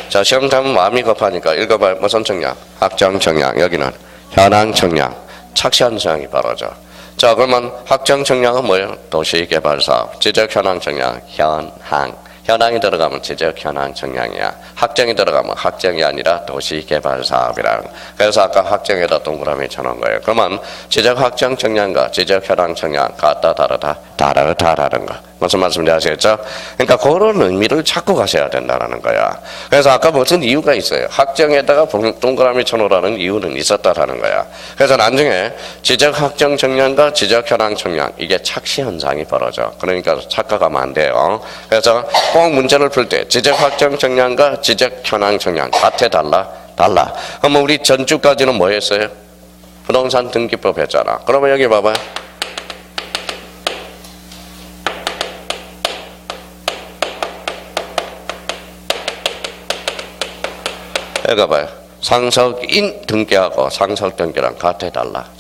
자, 시험 타면 마음이 급하니까 읽어봐요. 무슨 청량? 확정 청량. 여기는 현황 청량. 착시 현상이 벌어져. 자, 그러면 확정 청량은 뭐예요? 도시개발사업. 지적 현황 청량. 현황이 들어가면 지적 현황 청량이야. 확정이 들어가면 확정이 아니라 도시개발사업이라는. 그래서 아까 확정에다 동그라미 쳐놓은 거예요. 그러면 지적 확정 청량과 지적 현황 청량 같다 다르다라는 거. 무슨 말씀인지 아시겠죠? 그러니까 그런 의미를 찾고 가셔야 된다는 거야. 그래서 아까 무슨 이유가 있어요. 확정에다가 동그라미 쳐놓으라는 이유는 있었다라는 거야. 그래서 나중에 지적 확정 청량과 지적 현황 청량 이게 착시 현상이 벌어져. 그러니까 착각하면 안 돼요. 그래서 꼭 문제를 풀 때 지적 확정 청량과 지적 현황 청량 같아 달라? 그러면 우리 전주까지는 뭐 했어요? 부동산 등기법 했잖아. 그러면 여기 봐봐요. 여기 봐요. 상석인 등기하고 상석 등기랑 같아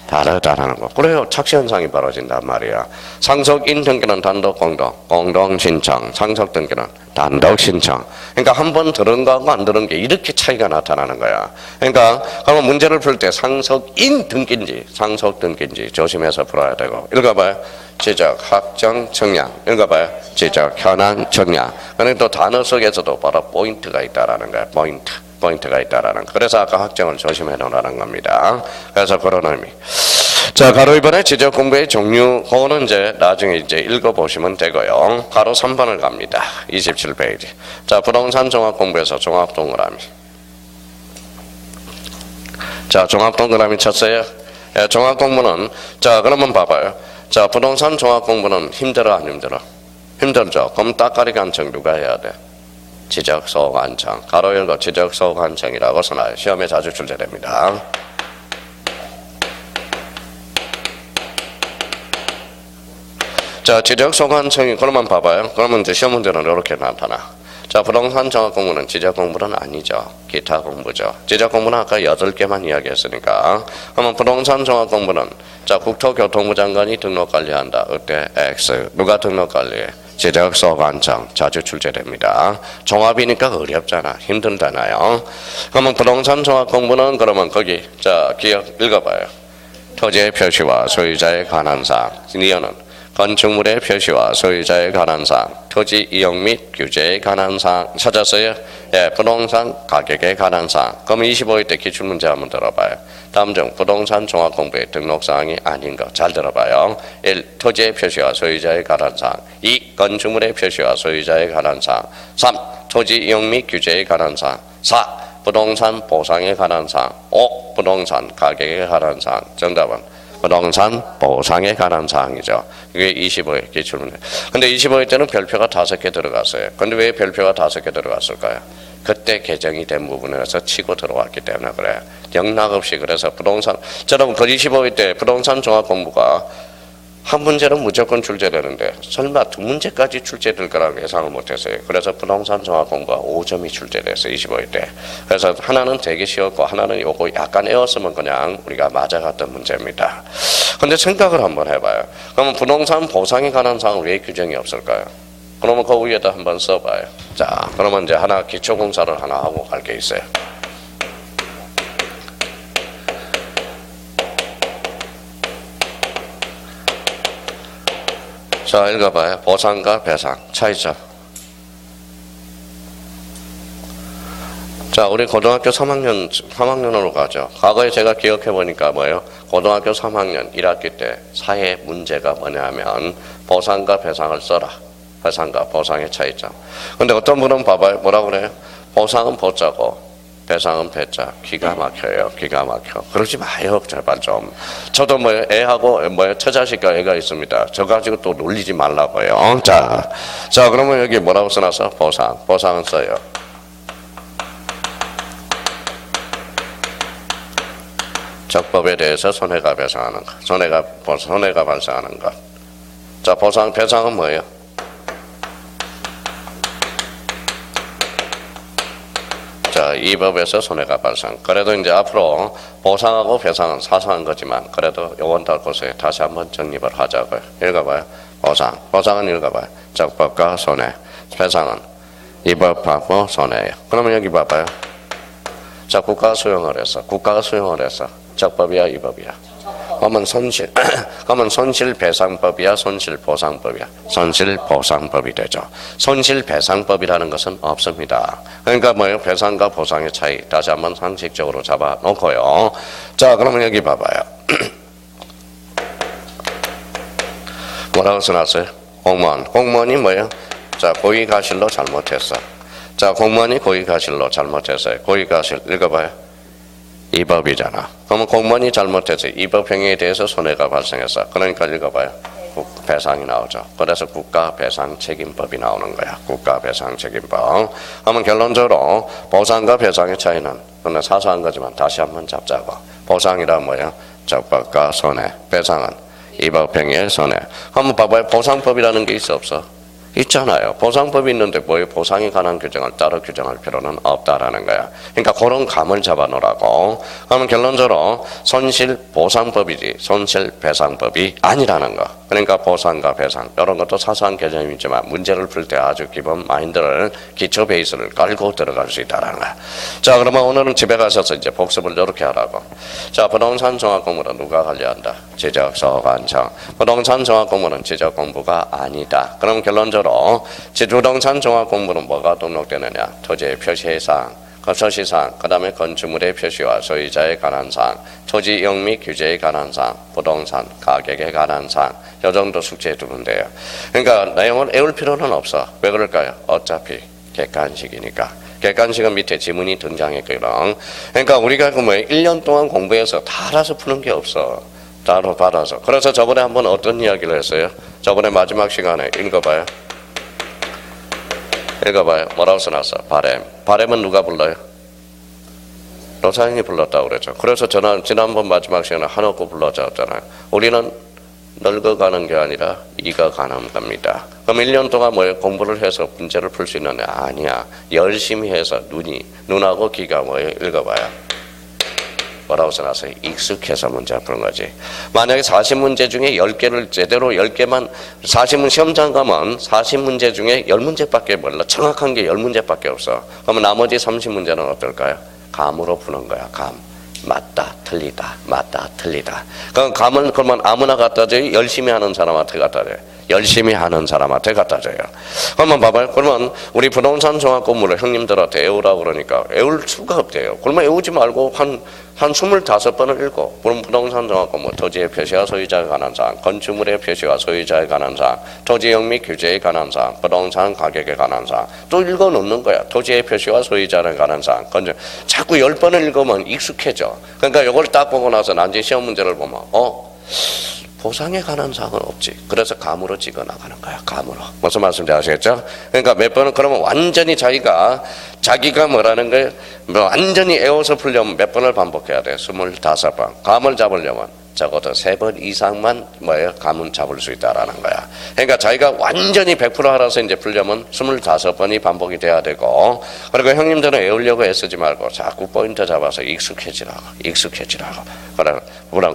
다르다라는 거. 그래요. 착시 현상이 벌어진단 말이야. 상석인 등기는 단독 공동 신청. 상석 등기는 단독 신청. 그러니까 한 번 들은 거하고 안 들은 게 이렇게 차이가 나타나는 거야. 그러니까 그러면 문제를 풀 때 상석인 등기인지 상석 등기인지 조심해서 풀어야 되고. 읽어봐요. 지적 확정 청량. 읽어봐요. 지적 현황 청량. 그런데 또 단어 속에서도 바로 포인트가 있다라는 거야. 포인트가 있다라는 거. 그래서 아까 확정을 조심해 놓으라는 겁니다. 그래서 그런 의미. 자, 바로 이번에 지적 공부의 종류, 그거는 이제 나중에 이제 읽어보시면 되고요. 바로 3번을 갑니다. 27페이지. 자, 부동산 종합 공부에서 종합 동그라미. 자, 종합 동그라미 쳤어요. 예, 종합 공부는, 자, 그러면 봐봐요. 자, 부동산 종합 공부는 힘들어, 안 힘들어? 힘들죠. 그럼 따까리 간청 누가 해야 돼? 지적 소관청. 가로 열고 지적 소관청이라고 써놔요. 시험에 자주 출제됩니다. 자, 지적 소관청이 그러면 봐봐요. 그러면 이제 시험 문제는 이렇게 나타나. 자, 부동산 종합 공부는 지적 공부는 아니죠. 기타 공부죠. 지적 공부는 아까 8개만 이야기했으니까. 그러면 부동산 종합 공부는 자, 국토교통부 장관이 등록 관리한다. 어때? X. 누가 등록 관리해? 지적 소관청. 자주 출제됩니다. 종합이니까 어렵잖아. 힘들잖아요. 그러면 부동산 종합 공부는 그러면 거기 자, 기억 읽어봐요. 토지의 표시와 소유자에 관한 사항. 니어는 건축물의 표시와 소유자에 관한 사항, 토지 이용 및 규제에 관한 사항 찾았어요? 예, 부동산 가격에 관한 사항. 그럼 25회 때 기출문제 한번 들어봐요. 다음 중 부동산 종합공부의 등록사항이 아닌 거 잘 들어봐요. 1. 토지의 표시와 소유자에 관한 사항. 2. 건축물의 표시와 소유자에 관한 사항. 3. 토지 이용 및 규제에 관한 사항. 4. 부동산 보상에 관한 사항. 5. 부동산 가격에 관한 사항. 정답은 부동산 보상에 관한 사항이죠. 이게 25회 기출문제. 근데 25회 때는 별표가 5개 들어갔어요. 근데 왜 별표가 5개 들어갔을까요? 그때 개정이 된 부분에서 치고 들어왔기 때문에 그래요. 영락없이. 그래서 부동산, 저는 25회 때 부동산 종합 공부가 한 문제는 무조건 출제되는데 설마 2문제까지 출제될 거라고 예상을 못했어요. 그래서 부동산 종합 공부가 5점이 출제됐어요. 25회 때. 그래서 하나는 되게 쉬웠고 하나는 요거 약간 애웠으면 그냥 우리가 맞아갔던 문제입니다. 근데 생각을 한번 해봐요. 그러면 부동산 보상에 관한 사항은 왜 규정이 없을까요? 그러면 그 위에다 한번 써봐요. 자, 그러면 이제 하나 기초공사를 하나 하고 갈 게 있어요. 자, 읽어봐요. 보상과 배상 차이점. 자, 우리 고등학교 3학년으로 가죠. 과거에 제가 기억해 보니까 뭐예요? 고등학교 3학년 1학기 때 사회 문제가 뭐냐면 보상과 배상을 써라. 배상과 보상의 차이점. 근데 어떤 분은 봐봐요. 뭐라고 그래요? 보상은 보자고 배상은 배자. 기가 막혀요. 기가 막혀. 그러지 마요. 제발 좀. 저도 애하고 처자식과 애가 있습니다. 저 가지고 또 놀리지 말라고요. 자, 그러면 여기 뭐라고 써놨어? 보상. 보상은 써요. 적법에 대해서 손해가 배상하는 것. 손해가 발생하는 것. 자, 보상, 배상은 뭐예요? 자, 이 법에서 손해가 발생. 그래도 이제 앞으로 보상하고 배상은 사소한 거지만 그래도 요건 다 보세요. 다시 한번 정립을 하자고요. 읽어봐요. 보상은 읽어봐요. 적법과 손해. 배상은 이 법하고 손해예요. 그러면 여기 봐봐요. 자, 국가가 수용을 했어. 적법이야, 이 법이야. 그러면 손실배상법이야, 손실보상법이야. 손실보상법이 되죠. 손실배상법이라는 것은 없습니다. 그러니까 뭐예요? 배상과 보상의 차이. 다시 한번 상식적으로 잡아놓고요. 자, 그러면 여기 봐봐요. 뭐라고 써놨어요? 공무원이 뭐예요? 자, 고의가실로 잘못했어. 자, 공무원이 고의가실로 잘못했어요. 고의가실 읽어봐요. 이 법이잖아. 그러면 공무원이 잘못해서 이 법 행위에 대해서 손해가 발생했어. 그러니까 읽어봐요. 배상이 나오죠. 그래서 국가배상책임법이 나오는 거야. 국가배상책임법. 그러면 결론적으로 보상과 배상의 차이는 그러나 사소한 거지만 다시 한번 잡자고. 보상이란 뭐예요? 적법과 손해. 배상은 이 법 행위의 손해. 한번 봐봐요. 보상법이라는 게 있어 없어? 있잖아요. 보상법이 있는데 뭐에 보상에 관한 규정을 따로 규정할 필요는 없다라는 거야. 그러니까 그런 감을 잡아놓으라고. 그러면 결론적으로 손실보상법이지 손실배상법이 아니라는 거. 그러니까 보상과 배상 이런 것도 사소한 개념이지만 문제를 풀 때 아주 기본 마인드를 기초 베이스를 깔고 들어갈 수 있다는 거야. 자, 그러면 오늘은 집에 가셔서 이제 복습을 이렇게 하라고. 자, 부동산 종합 공부는 누가 관리한다? 지적소관청. 부동산 종합 공부는 지적 공부가 아니다. 그럼 결론적으로 부동산 종합 공부는 뭐가 등록되느냐? 토지의 표시사항, 서시사항, 그 다음에 건축물의 표시와 소유자에 관한 사항, 토지 이용 및 규제에 관한 사항, 부동산 가격에 관한 사항, 이 정도 숙제해 두면 돼요. 그러니까 내용을 외울 필요는 없어. 왜 그럴까요? 어차피 객관식이니까. 객관식은 밑에 지문이 등장했거든. 그러니까 우리가 1년 동안 공부해서 다 알아서 푸는 게 없어. 따로 받아서. 그래서 저번에 한번 어떤 이야기를 했어요? 저번에 마지막 시간에 읽어봐요. 뭐라고 써놨어? 바램은 누가 불러요? 노사연이 불렀다고 그랬죠. 그래서 지난번 마지막 시간에 한옥구 불러줬잖아요. 우리는 늙어가는 게 아니라 익어가는 겁니다. 그럼 1년 동안 공부를 해서 문제를 풀 수 있느냐? 아니야. 열심히 해서 눈하고 귀가 읽어봐요. 뭐라고 써놨어요? 익숙해서 문제 푸는 거지. 만약에 40문제 중에 10개를 제대로 10개만 40문 시험장 가면 40문제 중에 10문제밖에 몰라. 정확한 게 10문제밖에 없어. 그러면 나머지 30문제는 어떨까요? 감으로 푸는 거야. 감. 맞다, 틀리다, 맞다, 틀리다. 그럼 감을 그러면 아무나 갖다 줘요? 열심히 하는 사람한테 갖다 줘요? 열심히 하는 사람한테 갖다 줘요. 한번 봐봐요. 그러면 우리 부동산 종합 공부를 형님들한테 외우라고 그러니까 외울 수가 없대요. 그러면 외우지 말고 한 25번을 읽고, 그럼 부동산 종합 공부, 토지의 표시와 소유자에 관한 사항, 건축물의 표시와 소유자에 관한 사항, 토지 이용 및 규제에 관한 사항, 부동산 가격에 관한 사항, 또 읽어 놓는 거야. 토지의 표시와 소유자에 관한 사항, 자꾸 10번을 읽으면 익숙해져. 그러니까 이걸 딱 보고 나서 난제 시험 문제를 보면 보상에 관한 사항은 없지. 그래서 감으로 찍어 나가는 거야. 감으로. 무슨 말씀인지 아시겠죠? 그러니까 몇 번은 그러면 완전히 자기가 뭐라는 거예요? 완전히 애워서 풀려면 몇 번을 반복해야 돼. 25번. 감을 잡으려면 적어도 3번 이상만 감은 잡을 수 있다라는 거야. 그러니까 자기가 완전히 100% 알아서 이제 풀려면 25번이 반복이 돼야 되고, 그리고 형님들은 외우려고 애쓰지 말고 자꾸 포인트 잡아서 익숙해지라고.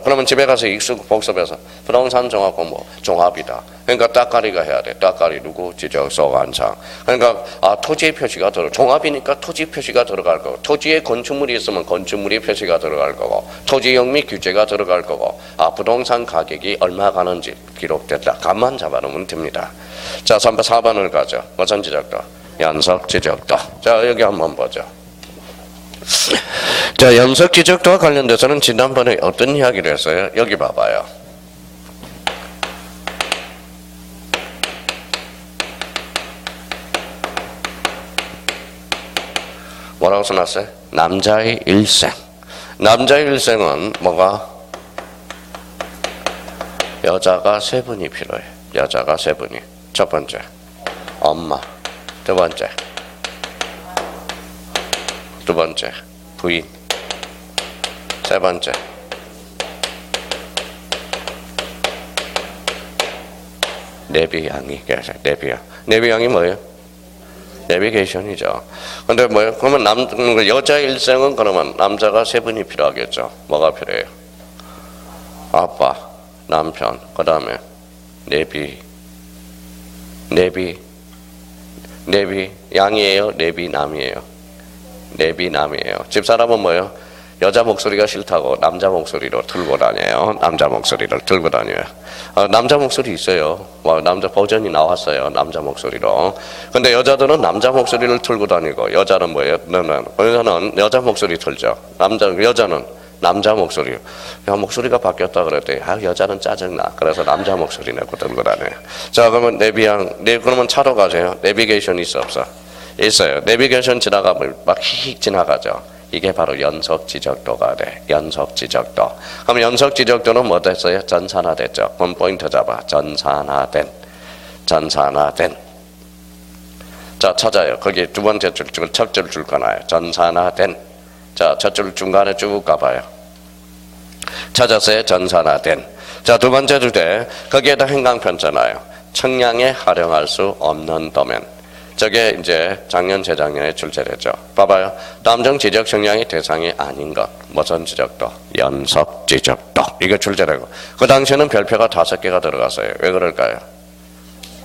그러면 집에 가서 복습해서 부동산 종합 공부 종합이다. 그러니까 따까리가 해야 돼. 따까리 누구 지적 소관상. 그러니까 토지의 표시가 종합이니까 토지 표시가 들어갈 거고, 토지에 건축물이 있으면 건축물이 표시가 들어갈 거고, 토지용 및 규제가 들어갈 거고, 부동산 가격이 얼마 가는지 기록됐다. 감만 잡아놓으면 됩니다. 자, 4번을 가죠. 무슨 지적도? 연속 지적도. 자, 여기 한번 보죠. 자, 연속 지적도와 관련돼서는 지난번에 어떤 이야기를 했어요? 여기 봐봐요. 뭐라고 써놨어요? 남자의 일생. 남자의 일생은 뭐가? 여자가 3분이 필요해. 여자가 3분이. 첫 번째, 엄마. 두 번째, 부인. 세 번째, 내비양이 계세요. 내비양이 뭐예요? 내비게이션이죠. 근데 뭐예요? 그러면 여자 일생은 그러면 남자가 3분이 필요하겠죠. 뭐가 필요해요? 아빠, 남편, 그 다음에 내비 양이에요? 내비 남이에요? 내비 남이에요. 집사람은 뭐예요? 여자 목소리가 싫다고 남자 목소리로 들고 다녀요. 남자 목소리를 들고 다녀요. 남자 목소리 있어요. 남자 버전이 나왔어요. 남자 목소리로. 근데 여자들은 남자 목소리를 들고 다니고, 여자는 뭐예요? 여자는 여자 목소리 들죠. 여자는 남자 목소리. 야, 목소리가 바뀌었다 그랬더니 여자는 짜증나. 그래서 남자 목소리 내고 들고 다녀요. 자, 그러면 그러면 차로 가세요. 내비게이션 있어 없어? 있어요. 내비게이션 지나가면 막 휙 지나가죠. 이게 바로 연속 지적도가 돼. 연속 지적도. 그럼 연속 지적도는 뭐 됐어요? 전산화됐죠. 그럼 포인트 잡아. 전산화된. 자, 찾아요. 거기 두 번째 첫 줄 줄거나요. 전산화된. 자, 첫 줄 중간에 쭉 가봐요. 찾았어요? 전산화된. 자, 두 번째 주제. 거기에다 행강편잖아요. 청량에 활용할 수 없는 도면. 저게 이제 작년, 재작년에 출제됐죠. 봐봐요. 남정 지적 청량이 대상이 아닌 것. 무슨 지적도? 연속 지적도. 이게 출제되고. 그 당시에는 별표가 5개가 들어갔어요. 왜 그럴까요?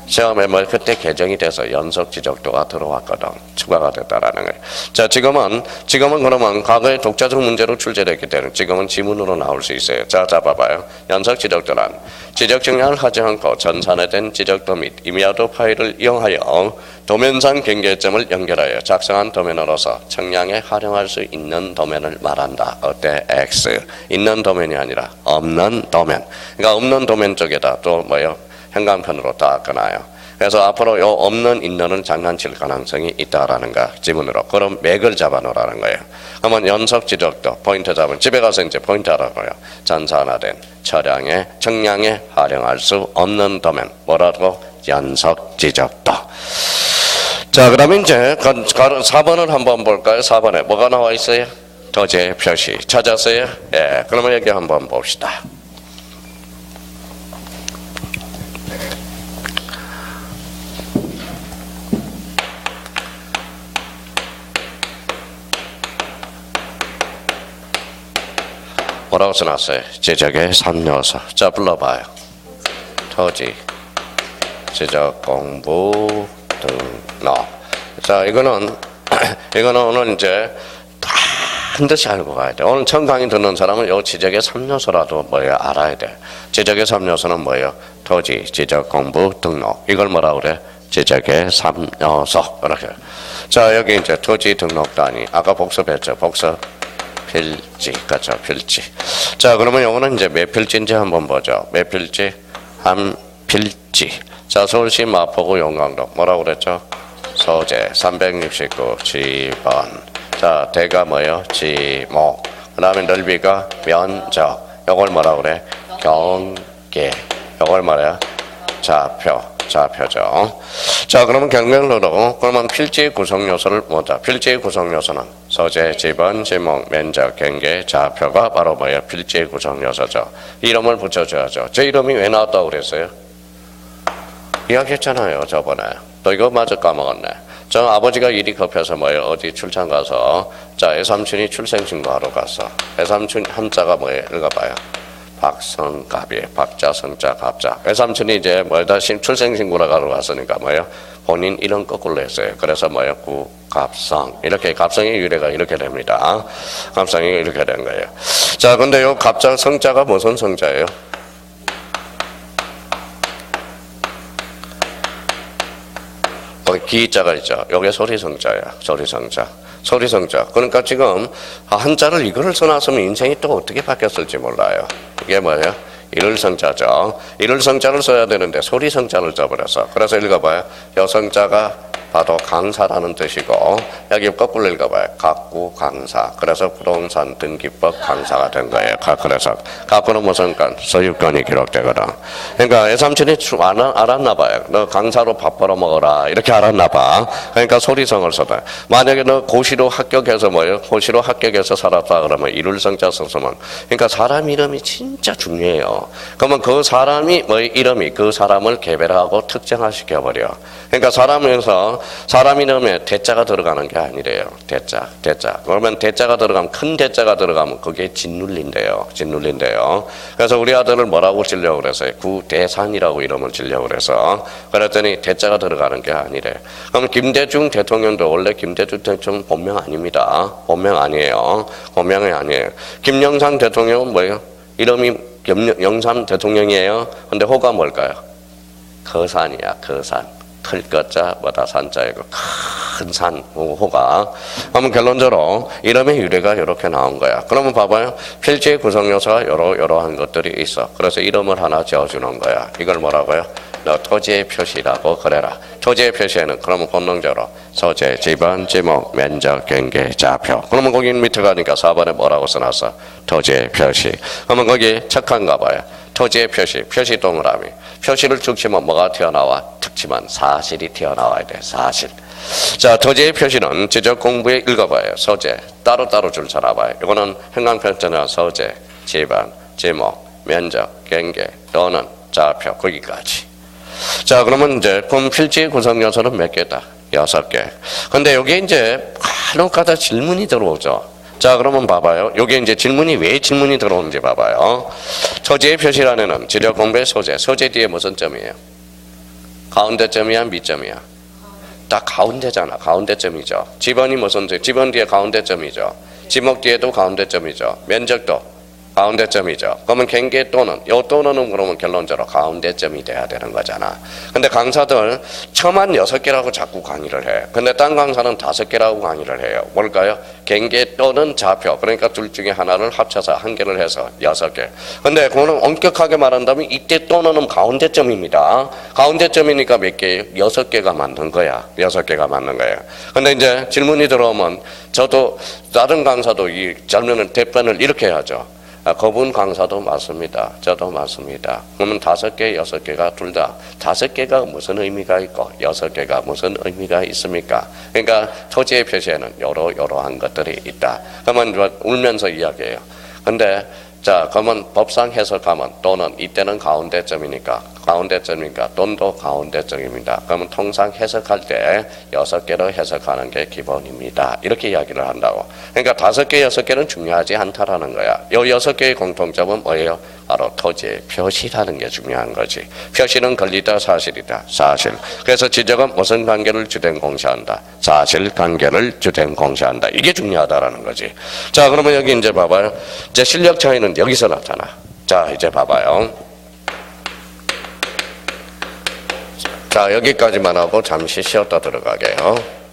시험에 그때 개정이 돼서 연속 지적도가 들어왔거든. 추가가 됐다라는 거예요. 자, 지금은 그러면 과거에 독자적 문제로 출제됐기 때문에 지금은 지문으로 나올 수 있어요. 자, 봐봐요. 연속 지적도란 지적 청량을 하지 않고 전산화된 지적도 및 이미아도 파일을 이용하여 도면상 경계점을 연결하여 작성한 도면으로서 청량에 활용할 수 있는 도면을 말한다. 어때? X. 있는 도면이 아니라 없는 도면. 그러니까 없는 도면 쪽에다 또 뭐예요? 행간편으로 딱 끊어요. 그래서 앞으로 요 없는 있는을 장난칠 가능성이 있다라는 거 지문으로. 그럼 맥을 잡아놓으라는 거예요. 그러면 연속 지적도 포인트 잡으면 집에 가서 이제 포인트 하라고요. 전산화된 청량에 활용할 수 없는 도면. 뭐라고? 연속 지적도. 자, 그러면 이제 4번을 한번 볼까요? 4번에 뭐가 나와 있어요? 도제 표시. 찾았어요? 예. 그러면 여기 한번 봅시다. 뭐라고 써놨어요? 지적의 3요소. 자, 불러봐요. 토지, 지적 공부 등록. 자, 이거는 오늘 이제 반드시 알고 가야 돼. 오늘 처음 강의 듣는 사람은 요 지적의 3요소라도 알아야 돼. 지적의 3요소는 뭐예요? 토지, 지적 공부 등록. 이걸 뭐라고 그래? 지적의 3요소. 이렇게. 자, 여기 이제 토지 등록 단위. 아까 복습했죠. 필지, 그렇죠, 필지. 자, 그러면 요거는 이제 몇 필지인지 한번 보죠. 몇 필지? 한 필지. 자, 서울시 마포구 용강동. 뭐라고 그랬죠? 소재 369 지번. 자, 대가 뭐예요? 지목. 그 다음에 넓이가 면적. 요걸 뭐라고 그래? 경계. 이걸 말이야 좌표죠. 자, 그러면 결론적으로 그러면 필지의 구성 요소를 보자. 필지의 구성 요소는 소재, 지번, 지목, 면적, 경계, 좌표가 바로 뭐예요? 필지의 구성 요소죠. 이름을 붙여줘야죠. 제 이름이 왜 나왔다고 그랬어요? 이야기했잖아요, 저번에. 또 이거 마저 까먹었네. 저 아버지가 일이 급해서 뭐예요? 어디 출장 가서 자, 애삼촌이 출생신고하러 갔어. 애삼촌 한자가 뭐예요? 읽어봐요. 박성갑이에요. 박자, 성자, 갑자. 외삼촌이 이제 뭐다 출생신고를 하러 갔으니까 뭐예요? 본인 이름 거꾸로 했어요. 그래서 뭐예요? 구갑성. 이렇게 갑성의 유래가 이렇게 됩니다. 갑성이 이렇게 된 거예요. 자, 근데 요 갑자, 성자가 무슨 성자예요? 기자가 있죠. 요게 소리성자야. 소리성자. 그러니까 지금 한자를 이거를 써놨으면 인생이 또 어떻게 바뀌었을지 몰라요. 이게 뭐예요? 일을성자죠. 일을성자를 써야 되는데 소리성자를 써버렸어. 그래서 읽어봐요. 여성자가 봐도 강사라는 뜻이고 여기 거꾸로 읽어봐요. 각구 강사. 그래서 부동산 등기법 강사가 된 거예요. 그래서 각구는 무슨 건? 소유권이 기록되거든. 그러니까 애삼촌이 알았나 봐요. 너 강사로 밥 벌어먹어라 이렇게 알았나 봐. 그러니까 소리성을 써다. 만약에 너 고시로 합격해서 뭐예요? 고시로 합격해서 살았다 그러면 일을성자 썼으면 그러니까 사람 이름이 진짜 중요해요. 그러면 그 사람이 뭐 이름이 그 사람을 개별하고 특정화시켜버려. 그러니까 사람 이름에 대자가 들어가는 게 아니래요. 대자. 그러면 대자가 들어가면 큰 대자가 들어가면 그게 짓눌린대요. 그래서 우리 아들을 뭐라고 지려고 그랬어요? 구대산이라고 이름을 지려고 그래서 그랬더니 대자가 들어가는 게 아니래. 그럼 김대중 대통령도 원래 김대중 대통령 본명 아닙니다. 본명 아니에요. 본명이 아니에요. 김영삼 대통령은 뭐예요? 이름이 영삼 대통령이에요. 근데 호가 뭘까요? 거산이야. 거산. 틀것자 뭐다 산자이고 큰 산 호가. 그러면 결론적으로 이름의 유래가 이렇게 나온 거야. 그러면 봐봐요. 필지의 구성 요소가 이러한 것들이 있어. 그래서 이름을 하나 지어주는 거야. 이걸 뭐라고요? 너 토지의 표시라고 그래라. 토지의 표시에는 그러면 본능적으로 소재, 지번, 지목, 면적, 경계, 좌표. 그러면 거기 밑에 가니까 4번에 뭐라고 써놨어? 토지의 표시. 그러면 거기 척한가 봐요. 토지의 표시 동그라미. 표시를 쭉 치면 뭐가 튀어나와? 특치만 사실이 튀어나와야 돼. 사실. 자, 토지의 표시는 지적 공부에 읽어봐요. 소재 따로따로 줄 쳐놔봐요. 이거는 형광펜자나 소재, 지번, 지목, 면적, 경계 또는 좌표 거기까지. 자, 그러면 이제 필지 구성 요소는 몇 개다? 6개. 근데 여기 이제 간혹가다 질문이 들어오죠. 자, 그러면 봐봐요. 여기 이제 왜 질문이 들어오는지 봐봐요. 토지의 표시란에는 지적 공부의 소재 뒤에 무슨 점이에요? 가운데 점이야, 밑점이야? 딱 가운데잖아. 가운데 점이죠. 지번이 무슨 점? 지번 뒤에 가운데 점이죠. 지목 뒤에도 가운데 점이죠. 면적도 가운데 점이죠. 그러면 경계 또는 그러면 결론적으로 가운데 점이 돼야 되는 거잖아. 근데 강사들 처만 6개라고 자꾸 강의를 해. 근데 딴 강사는 5개라고 강의를 해요. 뭘까요? 경계 또는 좌표. 그러니까 둘 중에 하나를 합쳐서 한 개를 해서 6개. 근데 그거는 엄격하게 말한다면 이때 또는 가운데 점입니다. 가운데 점이니까 몇 개예요? 6개가 맞는 거야. 6개가 맞는 거예요. 근데 이제 질문이 들어오면 저도 다른 강사도 이 질문을 대변을 이렇게 하죠. 그분 강사도 맞습니다. 저도 맞습니다. 그러면 5개, 6개가 둘 다 5개가 무슨 의미가 있고 6개가 무슨 의미가 있습니까? 그러니까 토지의 표시에는 여러한 것들이 있다. 그러면 울면서 이야기해요. 근데 자, 그러면 법상 해석하면 또는 이때는 가운데점이니까 돈도 가운데점입니다. 그러면 통상 해석할 때 6개로 해석하는 게 기본입니다. 이렇게 이야기를 한다고. 그러니까 5개, 6개는 중요하지 않다라는 거야. 이 6개의 공통점은 뭐예요? 바로 토지의 표시라는 게 중요한 거지. 표시는 권리다, 사실이다. 사실. 그래서 지적은 무슨 관계를 주된 공시한다? 사실 관계를 주된 공시한다. 이게 중요하다라는 거지. 자, 그러면 여기 이제 봐봐요. 이제 실력 차이는 여기서 나타나. 자, 이제 봐봐요. 자, 여기까지만 하고 잠시 쉬었다 들어가게요.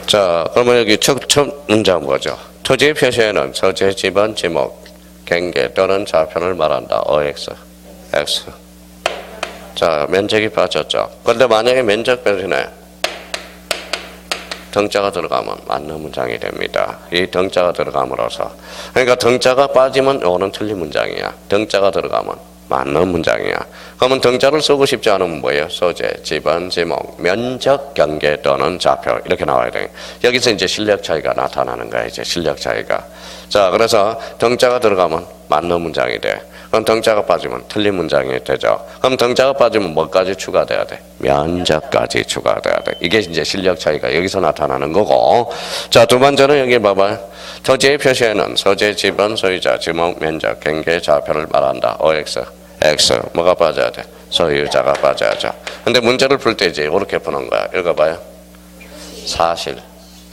자, 그러면 여기 첫 문장 뭐죠? 토지의 표시에는 서재, 지번, 지목, 경계 또는 좌표를 말한다. OX, X. 자, 면적이 빠졌죠. 그런데 만약에 면적 표시네 등자가 들어가면 맞는 문장이 됩니다. 이 등자가 들어감으로써 그러니까 등자가 빠지면 이거는 틀린 문장이야. 등자가 들어가면 맞는 문장이야. 그러면 등자를 쓰고 싶지 않으면 뭐예요? 소재, 지번, 지목, 면적, 경계 또는 좌표 이렇게 나와야 돼. 여기서 이제 실력 차이가 나타나는 거야. 이제 실력 차이가. 자, 그래서 등자가 들어가면 맞는 문장이 돼. 그럼 등자가 빠지면 틀린 문장이 되죠. 그럼 등자가 빠지면 뭐까지 추가돼야 돼? 면적까지 추가돼야 돼. 이게 이제 실력 차이가 여기서 나타나는 거고. 자, 두 번째는 여기 봐봐요. 토지의 표시에는 소재, 지번, 소유자, 지목, 면적, 경계, 좌표를 말한다. OX, X. 뭐가 빠져야 돼? 소유자가 빠져야죠. 근데 문제를 풀 때 이제 이렇게 푸는 거야. 읽어봐요. 사실,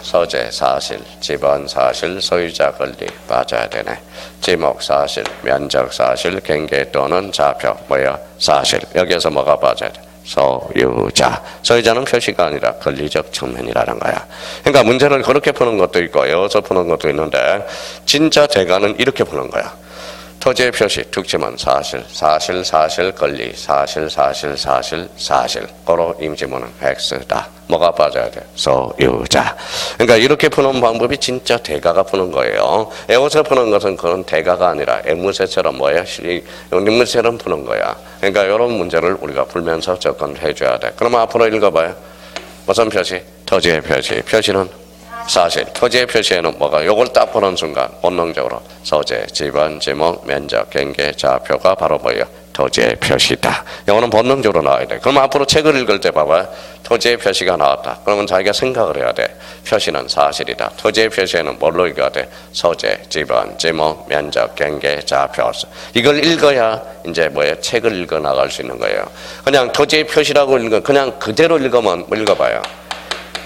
소재, 사실, 지번, 사실, 소유자, 권리 빠져야 되네. 지목, 사실, 면적, 사실, 경계 또는 좌표 뭐야? 사실. 여기에서 뭐가 빠져야 돼? 소유자. 소유자는 표시가 아니라 권리적 측면이라는 거야. 그러니까 문제를 그렇게 푸는 것도 있고 여기서 푸는 것도 있는데 진짜 대가는 이렇게 푸는 거야. 토지의 표시, 특징은 사실, 사실, 사실, 권리, 사실, 사실, 사실, 사실. 고로 임시문은 X다. 뭐가 빠져야 돼? 소유자. 그러니까 이렇게 푸는 방법이 진짜 대가가 푸는 거예요. 여기서 푸는 것은 그런 대가가 아니라 앵무새처럼 뭐야? 앵무새처럼 푸는 거야. 그러니까 이런 문제를 우리가 풀면서 접근해 줘야 돼. 그러면 앞으로 읽어봐요. 무슨 표시? 토지의 표시. 표시는 사실. 토지의 표시에는 뭐가? 요걸 딱 보는 순간 본능적으로 소재, 지번, 지목, 면적, 경계, 좌표가 바로 뭐예요? 토지의 표시다. 이거는 본능적으로 나와야 돼. 그럼 앞으로 책을 읽을 때 봐봐. 토지의 표시가 나왔다. 그러면 자기가 생각을 해야 돼. 표시는 사실이다. 토지의 표시에는 뭘로 읽어야 돼? 소재, 지번, 지목, 면적, 경계, 좌표. 이걸 읽어야 이제 뭐예요? 책을 읽어 나갈 수 있는 거예요. 그냥 토지의 표시라고 읽어 그냥 그대로 읽으면 뭐 읽어봐요.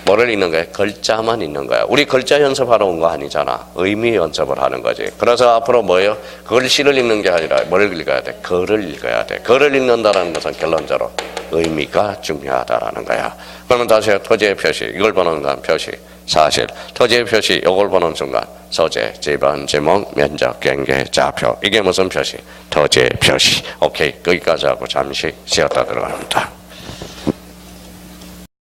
뭐를 읽는 거야? 글자만 읽는 거야. 우리 글자 연습하러 온 거 아니잖아. 의미 연습을 하는 거지. 그래서 앞으로 뭐예요? 글씨를 읽는 게 아니라 뭘 읽어야 돼? 글을 읽어야 돼. 글을 읽는다는 것은 결론적으로 의미가 중요하다라는 거야. 그러면 다시 토지의 표시. 이걸 보는 건 표시. 사실. 토지의 표시. 이걸 보는 순간 소재, 지번, 지목, 면적, 경계, 좌표. 이게 무슨 표시? 토지의 표시. 오케이. 거기까지 하고 잠시 쉬었다 들어갑니다.